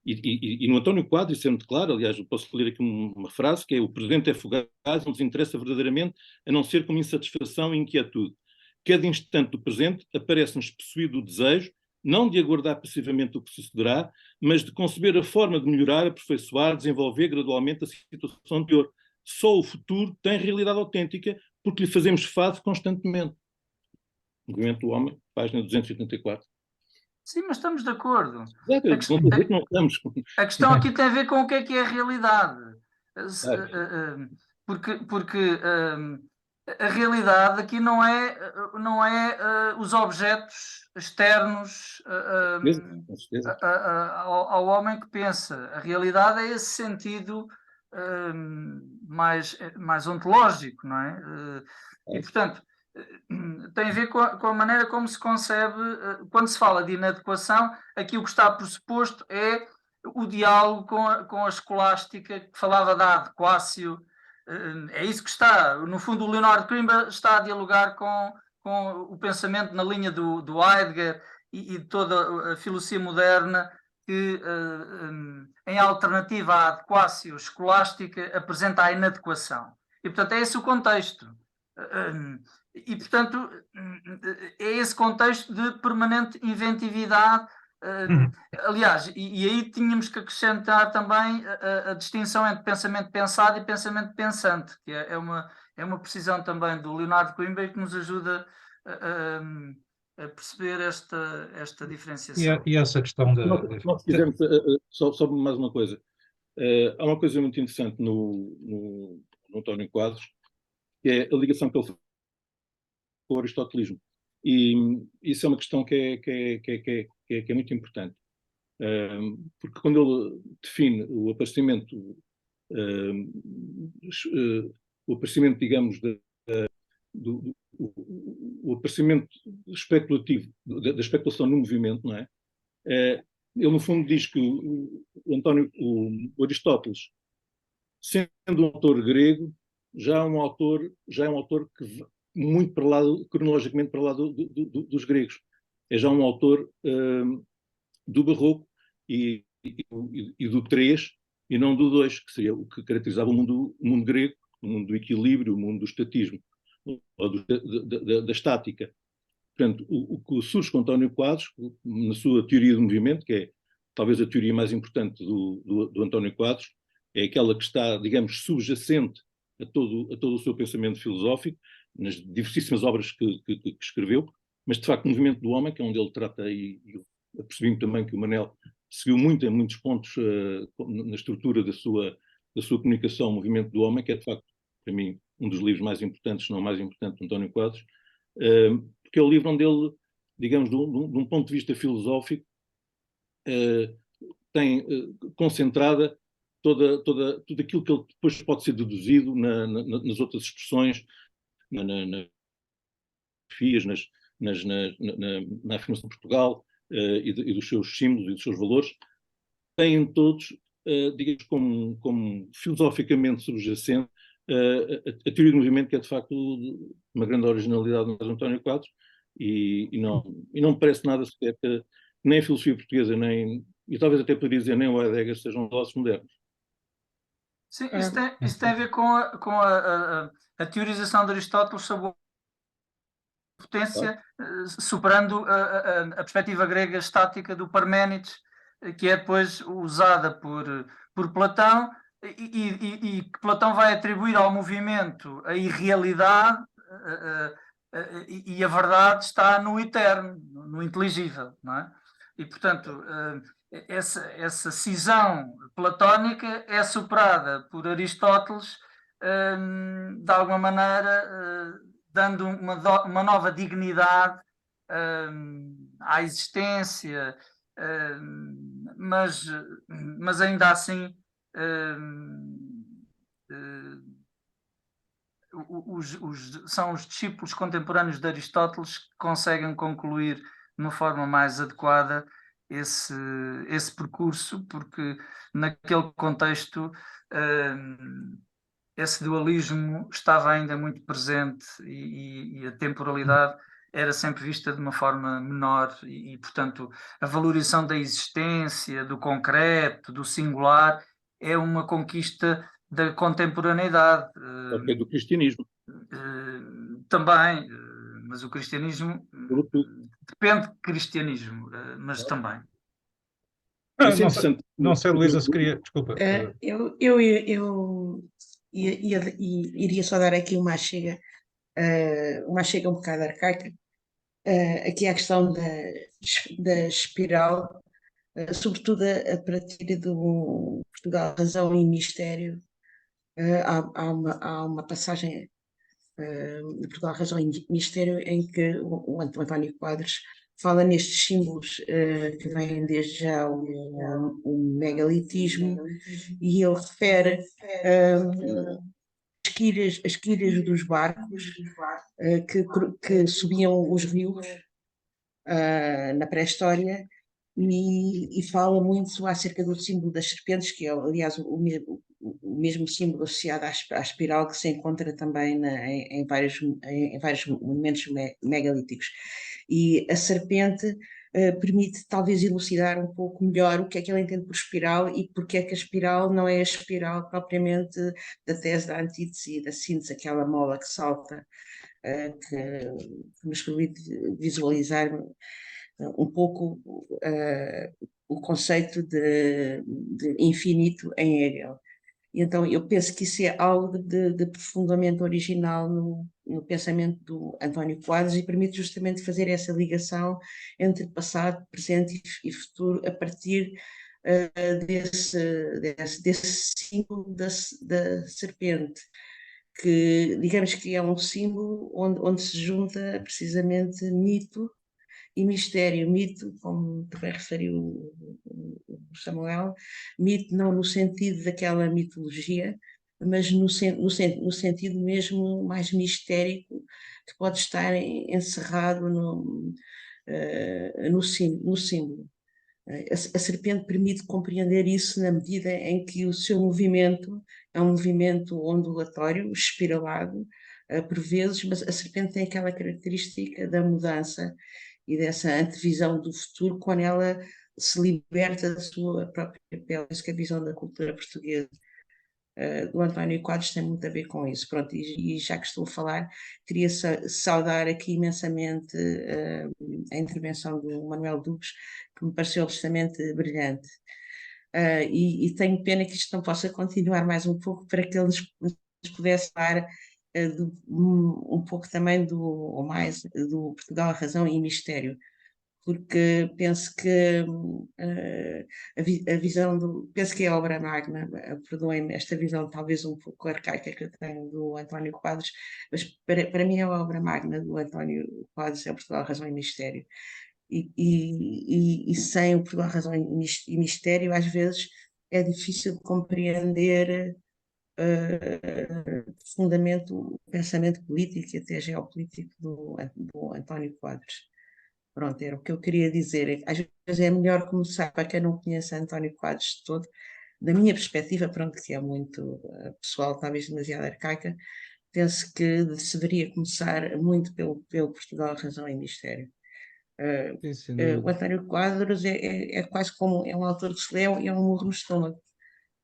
E no António Quadros, isso é muito claro, aliás, eu posso ler aqui uma frase, que é: o presente é fugaz, não nos interessa verdadeiramente, a não ser como insatisfação e inquietude. Cada instante do presente aparece-nos possuído o desejo, não de aguardar passivamente o que sucederá, mas de conceber a forma de melhorar, aperfeiçoar, desenvolver gradualmente a situação anterior. Só o futuro tem realidade autêntica, porque lhe fazemos face constantemente. Movimento do Homem, página 284. Sim, mas estamos de acordo. Exato, não estou a dizer que não estamos. A questão aqui tem a ver com o que é a realidade. Porque a realidade aqui não é os objetos externos Com certeza. ao homem que pensa. A realidade é esse sentido mais ontológico, não é? E, portanto, tem a ver com a maneira como se concebe, quando se fala de inadequação, aqui o que está pressuposto é o diálogo com a escolástica que falava da adequácio. É isso que está. No fundo, o Leonardo Coimbra está a dialogar com o pensamento na linha do Heidegger e de toda a filosofia moderna, que, em alternativa à adequácio escolástica, apresenta a inadequação. E, portanto, é esse o contexto. E, portanto, é esse contexto de permanente inventividade. Aliás, e aí tínhamos que acrescentar também a distinção entre pensamento pensado e pensamento pensante, que é uma precisão também do Leonardo Coimbra que nos ajuda a perceber esta diferenciação. E essa questão da... Nós fizemos, só mais uma coisa. Há uma coisa muito interessante no António Quadros, que é a ligação que ele fez com o aristotelismo. E isso é uma questão que é muito importante. Porque quando ele define o aparecimento, digamos, o aparecimento especulativo, da especulação no movimento, não é? Ele, no fundo, diz que o Aristóteles, sendo um autor grego, já é um autor que muito para lá, cronologicamente para lá dos gregos. É já um autor do Barroco e do 3 e não do 2, que seria o que caracterizava o mundo grego, o mundo do equilíbrio, o mundo do estatismo, ou da estática. Portanto, o que surge com António Quadros, na sua teoria do movimento, que é talvez a teoria mais importante do António Quadros, é aquela que está, digamos, subjacente a todo o seu pensamento filosófico, nas diversíssimas obras que escreveu, mas de facto o movimento do homem, que é onde ele trata, e eu percebi também que o Manel seguiu muito em muitos pontos na estrutura da sua comunicação, o movimento do homem, que é de facto, para mim, um dos livros mais importantes, se não o mais importante, de António Quadros, porque é o livro onde ele, digamos, de um ponto de vista filosófico, tem concentrada tudo aquilo que ele depois pode ser deduzido nas outras expressões, nas filosofias, na afirmação de Portugal e dos seus símbolos e dos seus valores, têm todos, digamos, como filosoficamente subjacente a teoria do movimento, que é de facto uma grande originalidade de António Quadros, e não me parece nada sequer que nem a filosofia portuguesa, e talvez até poderia dizer nem o Heidegger sejam filósofos modernos. Sim, Ah, isso tem a ver com a teorização de Aristóteles sobre a potência, superando a perspectiva grega estática do Parménides, que é depois usada por Platão, e que Platão vai atribuir ao movimento a irrealidade, e a verdade está no eterno, no inteligível, não é? E, portanto, essa cisão platónica é superada por Aristóteles, de alguma maneira, dando uma nova dignidade à existência, mas ainda assim são os discípulos contemporâneos de Aristóteles que conseguem concluir de uma forma mais adequada esse percurso, porque naquele contexto esse dualismo estava ainda muito presente e a temporalidade era sempre vista de uma forma menor e, portanto, a valorização da existência, do concreto, do singular, é uma conquista da contemporaneidade. Porque é do cristianismo, Também, mas o cristianismo sobretudo. depende de cristianismo, mas também. Isso é Não sei, interessante. não sei, Luísa, se queria. Desculpa. Eu iria só dar aqui uma chega um bocado arcaica, aqui à questão da espiral, sobretudo a partir do Portugal, Razão e Mistério. Há uma passagem de Portugal, Razão e Mistério em que o António Quadros fala nestes símbolos que vêm desde já o megalitismo, e ele refere as quilhas dos barcos que subiam os rios na pré-história, e fala muito acerca do símbolo das serpentes, que é, aliás, o mesmo símbolo associado à espiral que se encontra também em vários monumentos megalíticos. E a serpente permite talvez elucidar um pouco melhor o que é que ele entende por espiral e porque é que a espiral não é a espiral propriamente da tese da antítese e da síntese, aquela mola que salta, que nos permite visualizar um pouco o conceito de infinito em Hegel. E então eu penso que isso é algo de profundamente original no pensamento do António Quadros, e permite justamente fazer essa ligação entre passado, presente e futuro a partir desse símbolo da serpente, que digamos que é um símbolo onde se junta precisamente mito e mistério. Mito, como também referiu o Samuel, mito não no sentido daquela mitologia, mas no sentido mesmo mais mistérico, que pode estar encerrado no símbolo. A serpente permite compreender isso na medida em que o seu movimento é um movimento ondulatório, espiralado, por vezes, mas a serpente tem aquela característica da mudança e dessa antevisão do futuro, quando ela se liberta da sua própria pele. Acho que a visão da cultura portuguesa do António Quadros tem muito a ver com isso. Pronto, e já que estou a falar, queria saudar aqui imensamente a intervenção do Manuel Dubos, que me pareceu absolutamente brilhante. E tenho pena que isto não possa continuar mais um pouco, para que ele nos pudesse dar um pouco também ou mais do Portugal, Razão e Mistério, porque penso que a visão penso que é a obra magna, perdoem-me esta visão talvez um pouco arcaica que eu tenho do António Quadros, mas para mim é a obra magna do António Quadros, é o Portugal, Razão e Mistério. E sem o Portugal, Razão e Mistério, às vezes é difícil de compreender profundamente o pensamento político e até geopolítico do António Quadros. Pronto, era o que eu queria dizer. Às vezes é melhor começar, para quem não conhece António Quadros de todo, da minha perspectiva, pronto, que é muito pessoal, talvez demasiado arcaica, penso que se deveria começar muito pelo Portugal, Razão e Mistério. O António Quadros é quase como é um autor que se lê, é um murro no estômago.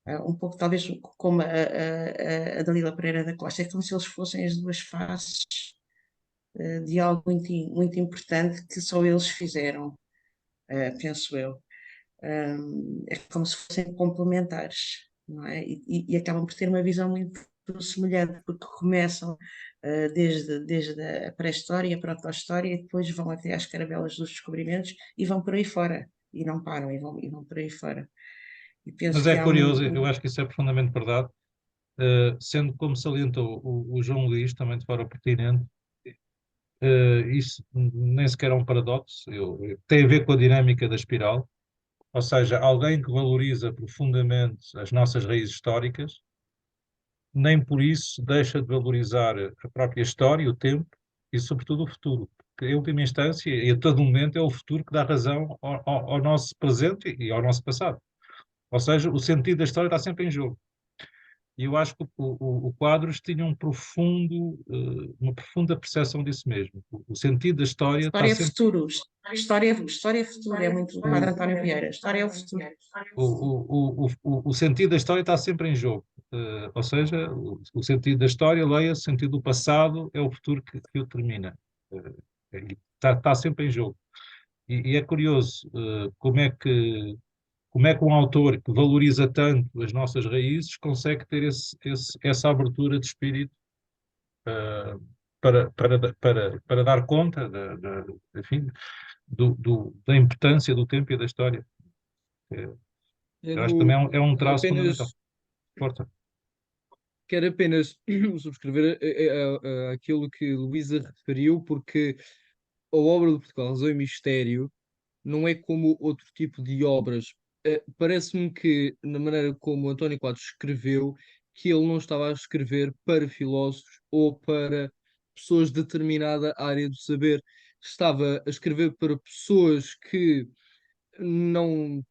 Um pouco talvez como a Dalila Pereira da Costa, é como se eles fossem as duas faces de algo muito importante que só eles fizeram, penso eu. É como se fossem complementares, não é? E acabam por ter uma visão muito semelhante, porque começam desde a pré-história, a proto-história, e depois vão até às caravelas dos descobrimentos e vão por aí fora, e não param, e vão por aí fora. E penso Mas que é há curioso, eu acho que isso é profundamente verdade, sendo como salientou o João Luís, também de forma pertinente, isso nem sequer é um paradoxo, tem a ver com a dinâmica da espiral, ou seja, alguém que valoriza profundamente as nossas raízes históricas, nem por isso deixa de valorizar a própria história, o tempo e, sobretudo, o futuro. Porque, em última instância, e a todo momento, é o futuro que dá razão ao nosso presente e ao nosso passado. Ou seja, o sentido da história está sempre em jogo. E eu acho que o Quadros tinha uma profunda percepção disso mesmo. O sentido da história está história é sempre. futuro, história é futuro, é muito o Padre António Vieira, história é o futuro. O sentido da história está sempre em jogo. Ou seja, o sentido da história, leia, o sentido do passado é o futuro que o determina. Está sempre em jogo. E é curioso como é que um autor que valoriza tanto as nossas raízes consegue ter essa abertura de espírito para dar conta enfim, da importância do tempo e da história. Eu acho que também é um traço fundamental. Apenas Força. quero apenas subscrever aquilo que Luísa referiu, porque a obra do Portugal, Razão e Mistério, não é como outro tipo de obras. Parece-me que, na maneira como António Quadros escreveu, que ele não estava a escrever para filósofos ou para pessoas de determinada área do saber. Estava a escrever para pessoas que não,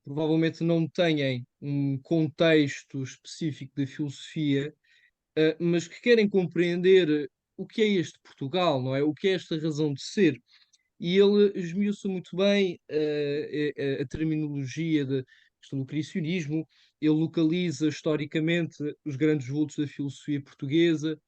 provavelmente não têm um contexto específico de filosofia, mas que querem compreender o que é este Portugal, não é? O que é esta razão de ser. E ele esmiuça muito bem a terminologia da questão do criacionismo, ele localiza historicamente os grandes vultos da filosofia portuguesa,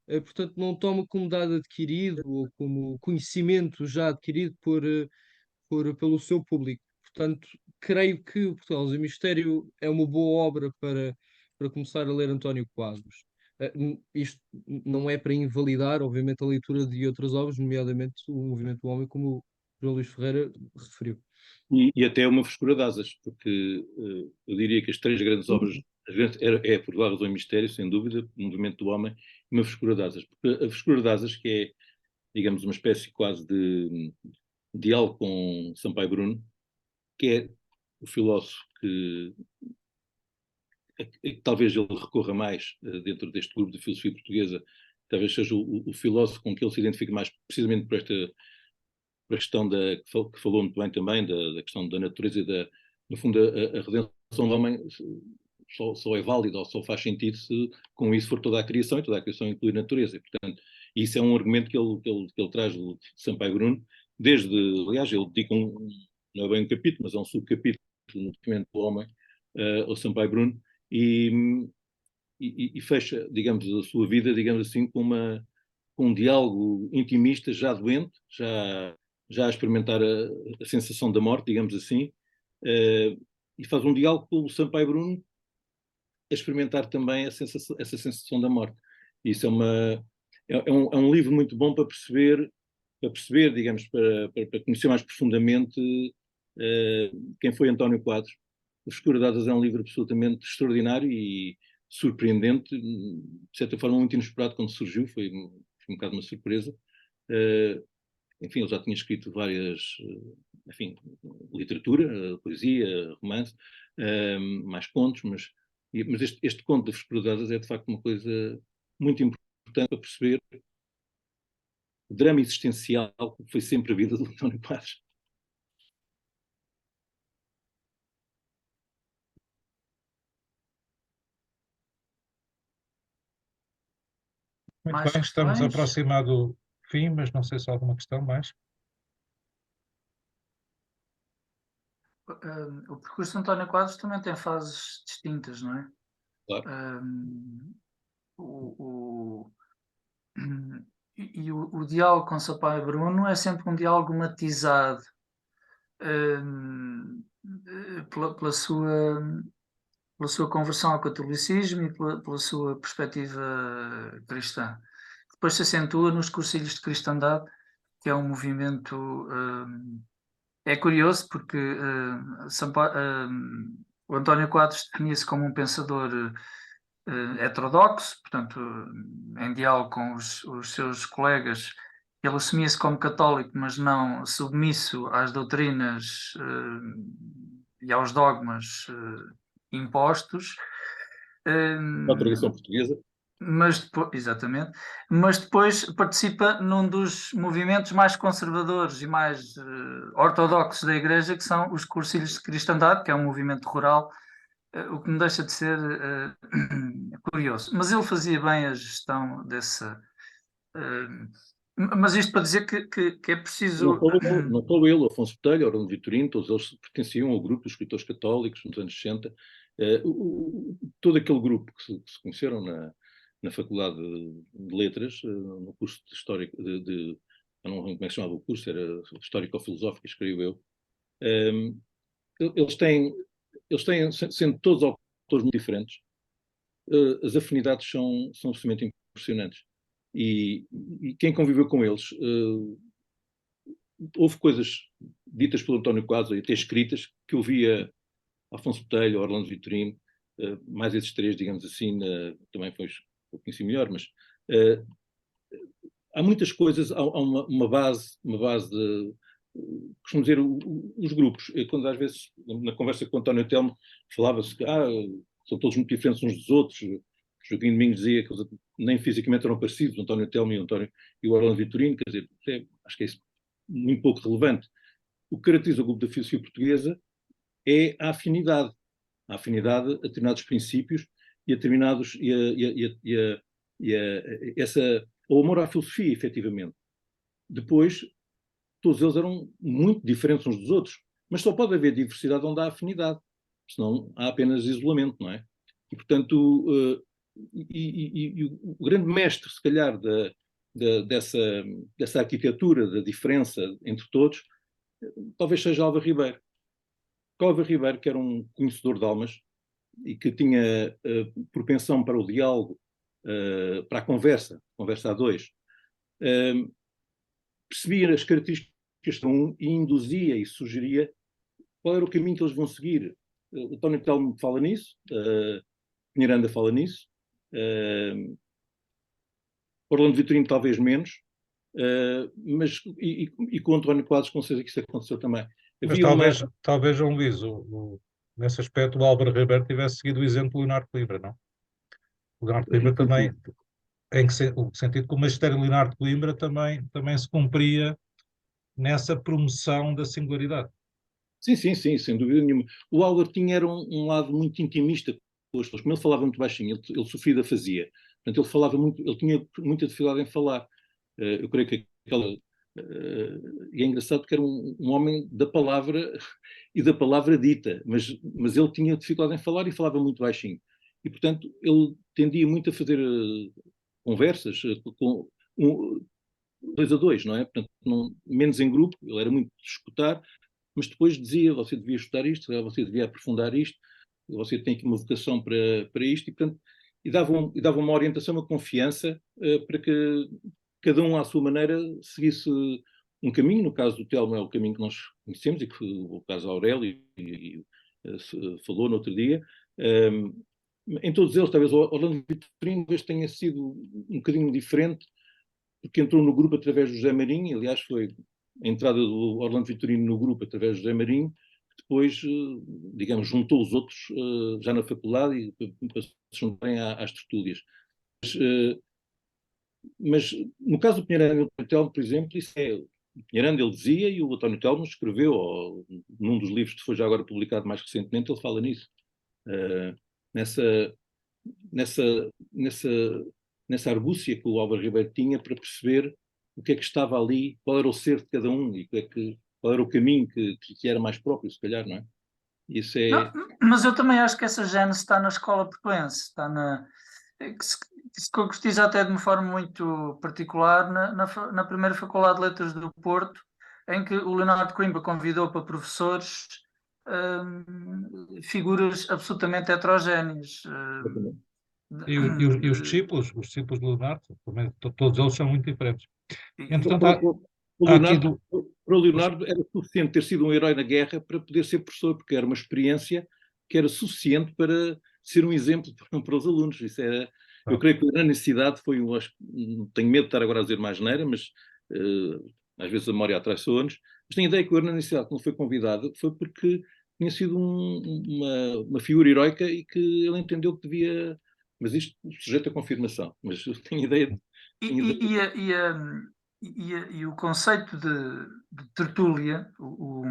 portanto, não toma como dado adquirido ou como conhecimento já adquirido pelo seu público. Portanto, creio que o Portugal e Mistério é uma boa obra para começar a ler António Quadros. Isto não é para invalidar, obviamente, a leitura de outras obras, nomeadamente o Movimento do Homem, como o João Luís Ferreira referiu. E até uma frescura de asas, porque eu diria que as três grandes obras, é Portugal, Razão e Mistério, sem dúvida, o Movimento do Homem e uma frescura de asas. Porque a frescura de asas, que é, digamos, uma espécie quase de diálogo com Sampaio Bruno, que é o filósofo que talvez ele recorra mais dentro deste grupo de filosofia portuguesa, talvez seja o filósofo com que ele se identifica mais, precisamente por a questão que falou muito bem também, da questão da natureza e no fundo, a redenção do homem só é válida ou só faz sentido se com isso for toda a criação, e toda a criação inclui a natureza. E, portanto, isso é um argumento que ele traz de Sampaio Bruno, aliás, ele dedica não é bem um capítulo, mas é um subcapítulo no Movimento do Homem, ao Sampaio Bruno, e fecha, digamos, a sua vida, digamos assim, com um diálogo intimista, já doente, já a experimentar a sensação da morte, digamos assim, e faz um diálogo com o Sampaio Bruno a experimentar também essa sensação da morte. Isso é um livro muito bom para perceber, digamos, para conhecer mais profundamente quem foi António Quadros. Os Escuradas é um livro absolutamente extraordinário e surpreendente, de certa forma muito inesperado quando surgiu, foi um bocado uma surpresa. Enfim, ele já tinha escrito várias, enfim, literatura, poesia, romance, mais contos, mas este conto das Escuradas é de facto uma coisa muito importante para perceber o drama existencial que foi sempre a vida do António Quadros. Muito Mais bem, estamos questões? aproximados do fim, mas não sei se há alguma questão mais. o percurso de António Quadros também tem fases distintas, não é? Claro. O, o diálogo com Sampaio Bruno é sempre um diálogo matizado pela sua conversão ao catolicismo e pela sua perspectiva cristã. Depois se acentua nos cursilhos de cristandade, que é um movimento... é curioso porque o António Quadros definia-se como um pensador heterodoxo, portanto, em diálogo com os seus colegas. Ele assumia-se como católico, mas não submisso às doutrinas e aos dogmas impostos. Na tradição portuguesa. Exatamente, mas depois participa num dos movimentos mais conservadores e mais ortodoxos da Igreja, que são os cursilhos de cristandade, que é um movimento rural, o que não deixa de ser curioso. Mas ele fazia bem a gestão dessa... mas isto para dizer que é preciso... Não só ele, Afonso Botelho, Orlando Vitorino, todos eles pertenciam ao grupo dos escritores católicos nos anos 60. Todo aquele grupo que se conheceram na Faculdade de Letras, no curso de História, não lembro como é que se chamava o curso, era Histórico-Filosófico, escrevi eu. Eles têm, sendo todos autores muito diferentes, as afinidades são absolutamente impressionantes. E quem conviveu com eles, houve coisas ditas pelo António Quadros, e até escritas, que eu via Afonso Botelho, Orlando Vitorino, mais esses três, digamos assim, também foi um pouquinho melhor, mas há muitas coisas, há uma base de, costumo dizer, os grupos. Quando às vezes, na conversa com o António Telmo, falava-se que são todos muito diferentes uns dos outros. Joaquim Domingos dizia que eles nem fisicamente eram parecidos, o António Telmo e o Orlando Vitorino, quer dizer, acho que é isso muito pouco relevante. O que caracteriza o grupo da filosofia portuguesa é a afinidade a determinados princípios e a determinados o amor à filosofia, efetivamente. Depois, todos eles eram muito diferentes uns dos outros, mas só pode haver diversidade onde há afinidade, senão há apenas isolamento, não é? E, portanto, o grande mestre, se calhar, dessa arquitetura, da diferença entre todos, talvez seja Álvaro Ribeiro. Álvaro Ribeiro, que era um conhecedor de almas e que tinha propensão para o diálogo, para a conversa a dois, percebia as características de um e induzia e sugeria qual era o caminho que eles vão seguir. O António Telmo fala nisso, Pinheiranda fala nisso, Orlando Vitorino talvez menos, mas com o António Quadros com certeza que isso aconteceu também. Mas talvez, João Luís, nesse aspecto, o Álvaro Ribeiro tivesse seguido o exemplo do Leonardo Coimbra, não? O Leonardo Coimbra também, o sentido que o magistério de Leonardo Coimbra também se cumpria nessa promoção da singularidade. Sim, sem dúvida nenhuma. O Álvaro tinha um lado muito intimista com as pessoas, como ele falava muito baixinho, ele sofria da afasia. Portanto, ele falava muito, ele tinha muita dificuldade em falar. Eu creio que e é engraçado porque era um homem da palavra e da palavra dita, mas ele tinha dificuldade em falar e falava muito baixinho. E, portanto, ele tendia muito a fazer conversas com dois a dois, não é? Portanto, menos em grupo, ele era muito de escutar, mas depois dizia, você devia estudar isto, você devia aprofundar isto, você tem aqui uma vocação para isto, e, portanto, dava uma orientação, uma confiança para que cada um à sua maneira seguisse um caminho. No caso do Telmo é o caminho que nós conhecemos e que o caso Aurélio falou no outro dia. Em todos eles, talvez o Orlando Vitorino tenha sido um bocadinho diferente, porque entrou no grupo através do José Marinho. Aliás, foi a entrada do Orlando Vitorino no grupo através do José Marinho, que depois, digamos, juntou os outros já na faculdade e para se juntarem às tertúlias. Mas no caso do Pinheiranda e do António Telmo, por exemplo, isso é... O Pinheiranda ele dizia e o António Telmo escreveu, ou num dos livros que foi já agora publicado mais recentemente, ele fala nisso. Nessa argúcia que o Álvaro Ribeiro tinha para perceber o que é que estava ali, qual era o ser de cada um e qual era o caminho que era mais próprio, se calhar, não é? Isso é. Não, mas eu também acho que essa gênese está na escola portuense, está que se concretiza até de uma forma muito particular na primeira Faculdade de Letras do Porto, em que o Leonardo Coimbra convidou para professores figuras absolutamente heterogéneas. E os discípulos do Leonardo, também, todos eles são muito diferentes. Entretanto, Para o há aqui Leonardo, para o Leonardo era suficiente ter sido um herói na guerra para poder ser professor, porque era uma experiência que era suficiente para ser um exemplo para os alunos. Isso era, eu creio que a necessidade foi, tenho medo de estar agora a dizer mais neira, mas às vezes a memória atraiçoa-nos, mas tenho a ideia que o Hernani Necessidade, quando foi convidado, foi porque tinha sido uma figura heroica e que ele entendeu que devia, mas isto sujeito a confirmação, mas eu tenho a ideia de... E o conceito de tertúlia, o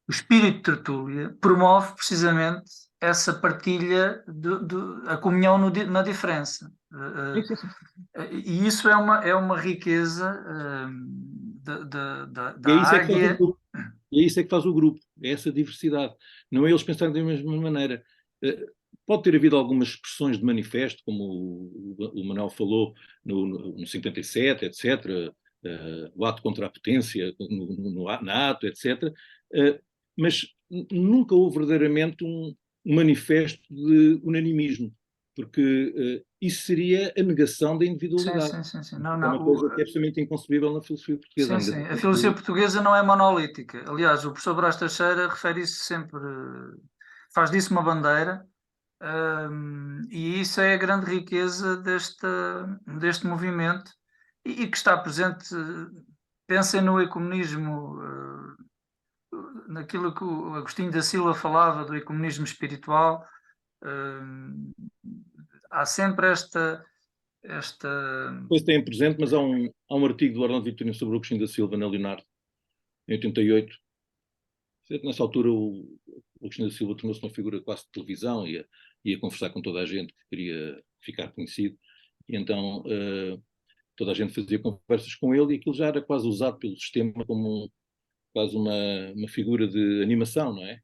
espírito de tertúlia, promove precisamente essa partilha, a comunhão na diferença. E isso é uma riqueza da E é isso é que faz o águia. grupo. E é isso é que faz o grupo, é essa diversidade. Não é eles pensarem da mesma maneira. Pode ter havido algumas expressões de manifesto, como o Manuel falou, no 57, etc., o ato contra a potência, na ato, etc., mas nunca houve verdadeiramente um manifesto de unanimismo, porque isso seria a negação da individualidade. Sim. É uma coisa que é absolutamente inconcebível na filosofia portuguesa. Sim. A filosofia portuguesa não é monolítica. Aliás, o professor Brás Teixeira refere-se sempre, faz disso uma bandeira, e isso é a grande riqueza deste movimento e que está presente. Pensem no ecumenismo, naquilo que o Agostinho da Silva falava do ecumenismo espiritual. Há sempre esta Depois tem presente, mas há um artigo do Orlando Vitorino sobre o Agostinho da Silva na Leonardo, em 88. Nessa altura o Agostinho da Silva tornou-se uma figura quase de televisão, ia conversar com toda a gente que queria ficar conhecido, e então toda a gente fazia conversas com ele, e aquilo já era quase usado pelo sistema como quase uma figura de animação, não é?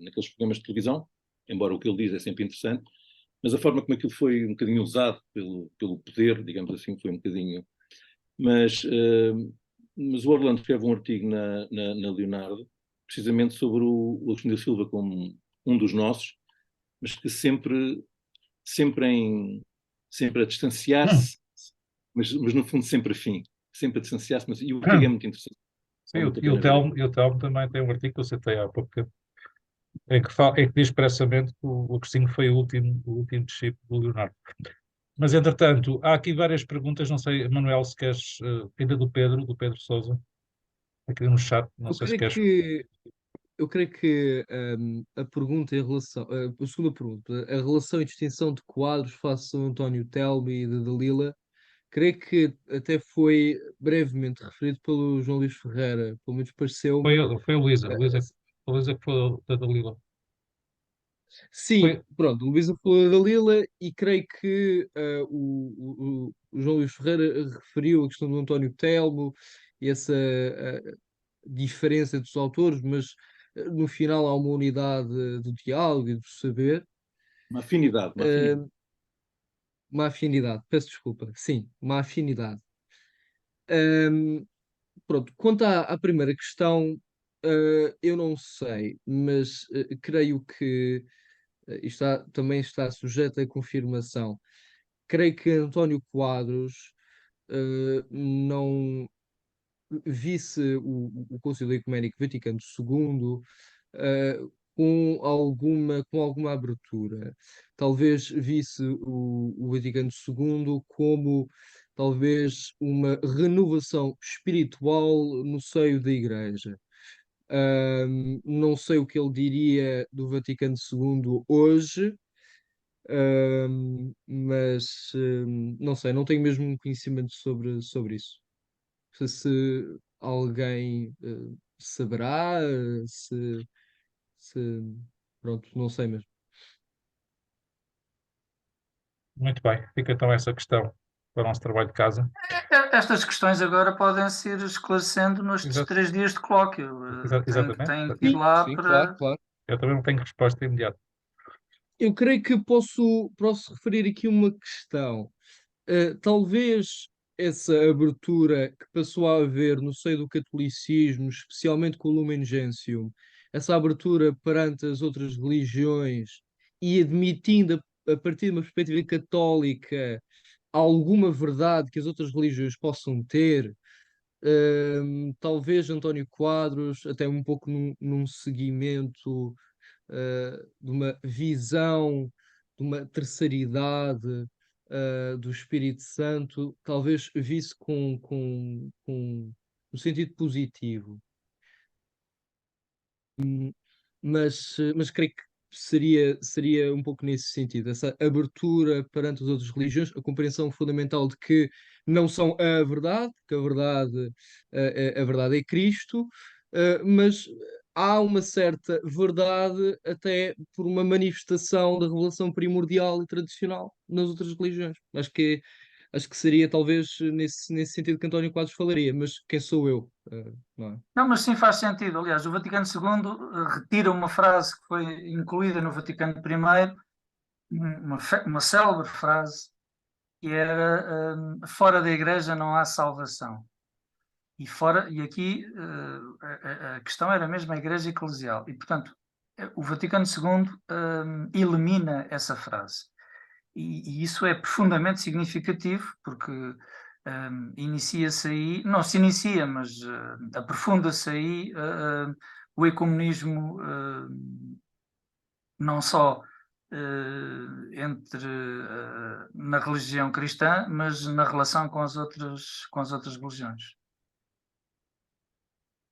Naqueles programas de televisão, embora o que ele diz é sempre interessante, mas a forma como aquilo foi um bocadinho usado pelo poder, digamos assim, foi um bocadinho... Mas o Orlando escreve um artigo na Leonardo, precisamente sobre o Agostinho da Silva como um dos nossos, mas que sempre a distanciar-se, mas no fundo sempre afim, sempre a distanciar-se, e o artigo é muito interessante. sim, e o Telmo também tem um artigo que eu citei há pouco tempo, em que diz expressamente que o Agostinho foi o último discípulo do Leonardo. Mas, entretanto, há aqui várias perguntas, não sei, Manuel, se queres, ainda do Pedro Sousa, aqui no chat, não sei se queres. Eu creio que a pergunta em relação, a segunda pergunta, a relação e distinção de quadros face a António Telmo e de Dalila, creio que até foi brevemente referido pelo João Luís Ferreira, pelo menos pareceu-me. Foi a Luísa que foi da Dalila. Sim, pronto, o Luísa falou da Dalila e creio que o João Luís Ferreira referiu a questão do António Telmo e essa diferença dos autores, mas no final há uma unidade do diálogo e do saber. Uma afinidade. Uma afinidade, peço desculpa, sim, uma afinidade. Pronto, quanto à primeira questão, eu não sei, mas creio que também está sujeito a confirmação. Creio que António Quadros não visse o Concílio Ecuménico Vaticano II com alguma abertura. Talvez visse o Vaticano II como talvez uma renovação espiritual no seio da Igreja. Não sei o que ele diria do Vaticano II hoje, mas não sei, não tenho mesmo conhecimento sobre isso. Não sei se alguém saberá, se pronto, não sei mesmo. Muito bem, fica então essa questão para o nosso trabalho de casa. Estas questões agora podem se ir esclarecendo nestes 3 dias de colóquio. Exatamente. Tem que ir lá Sim, para... claro. Eu também não tenho resposta imediata. Eu creio que posso referir aqui uma questão. Talvez essa abertura que passou a haver no seio do catolicismo, especialmente com o Lumen Gentium, essa abertura perante as outras religiões e admitindo a partir de uma perspectiva católica alguma verdade que as outras religiões possam ter, talvez António Quadros, até um pouco num seguimento de uma visão, de uma terceiridade do Espírito Santo, talvez visse com um sentido positivo. Mas creio que seria um pouco nesse sentido, essa abertura perante as outras religiões, a compreensão fundamental de que não são a verdade, que a verdade é Cristo, mas há uma certa verdade até por uma manifestação da revelação primordial e tradicional nas outras religiões. Acho que seria talvez nesse sentido que António Quadros falaria, mas quem sou eu? Não é? Não, mas sim faz sentido. Aliás, o Vaticano II retira uma frase que foi incluída no Vaticano I, uma célebre frase, que era fora da Igreja não há salvação. E aqui a questão era mesmo a Igreja Eclesial. E, portanto, o Vaticano II elimina essa frase. E isso é profundamente significativo, porque inicia-se aí, não se inicia, mas aprofunda-se aí o ecumenismo, não só na religião cristã, mas na relação com as outras religiões.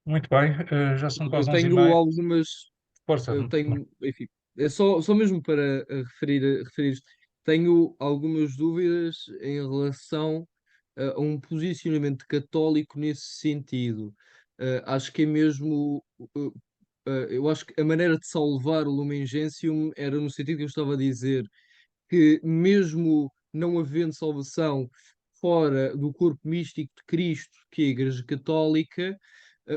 Muito bem, já são Eu quase 11 e tenho meia. algumas. Força. Eu tenho, enfim, é só mesmo para referir isto. Tenho algumas dúvidas em relação a um posicionamento católico nesse sentido. Acho que é mesmo. Eu acho que a maneira de salvar o Lumen Gentium era no sentido que eu estava a dizer, que mesmo não havendo salvação fora do corpo místico de Cristo, que é a Igreja Católica,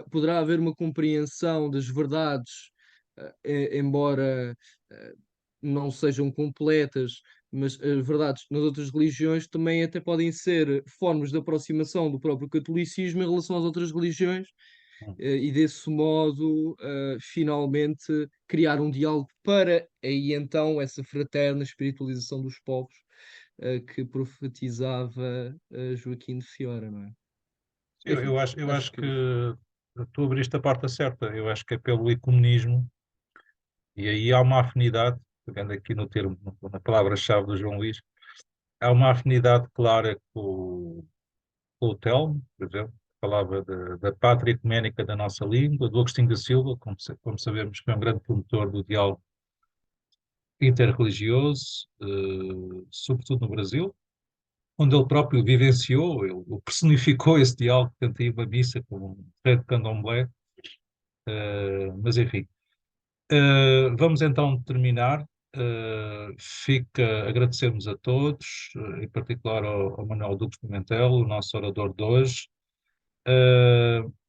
poderá haver uma compreensão das verdades, embora não sejam completas, mas as verdades nas outras religiões também até podem ser formas de aproximação do próprio catolicismo em relação às outras religiões, e desse modo, finalmente, criar um diálogo para aí então essa fraterna espiritualização dos povos, que profetizava Joaquim de Fiora, não é? Eu, Enfim, eu acho, eu acho acho que que tu abriste a porta certa. Eu acho que é pelo ecumenismo, e aí há uma afinidade, pegando aqui no termo, na palavra-chave do João Luís, há uma afinidade clara com o Telmo, por exemplo, falava da pátria ecuménica da nossa língua, do Agostinho da Silva, como sabemos, que é um grande promotor do diálogo interreligioso, sobretudo no Brasil, onde ele próprio vivenciou, ele personificou esse diálogo, tanto aí uma missa como um rei de candomblé, mas enfim. Vamos então terminar. Agradecemos a todos, em particular ao Manuel Dupes Pimentel, o nosso orador de hoje.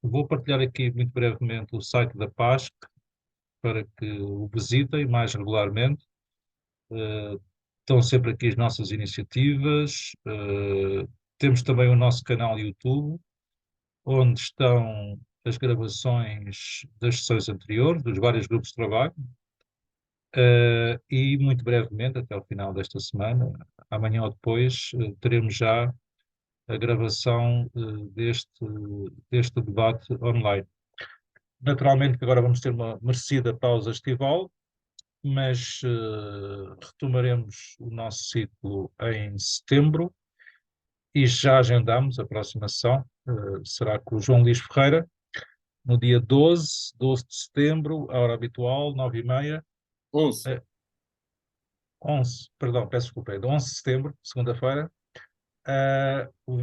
Vou partilhar aqui muito brevemente o site da PASC para que o visitem mais regularmente. Estão sempre aqui as nossas iniciativas. Temos também o nosso canal YouTube, onde estão as gravações das sessões anteriores, dos vários grupos de trabalho. E muito brevemente, até ao final desta semana, amanhã ou depois, teremos já a gravação deste debate online. Naturalmente que agora vamos ter uma merecida pausa estival, mas retomaremos o nosso ciclo em setembro e já agendamos a próxima sessão, será com o João Luís Ferreira, no dia 12 de setembro, a hora habitual, 9h30. 11. 11, perdão, peço desculpa, é de 11 de setembro, segunda-feira,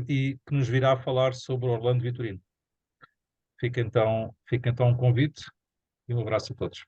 e que nos virá falar sobre Orlando Vitorino. Fica então um convite e um abraço a todos.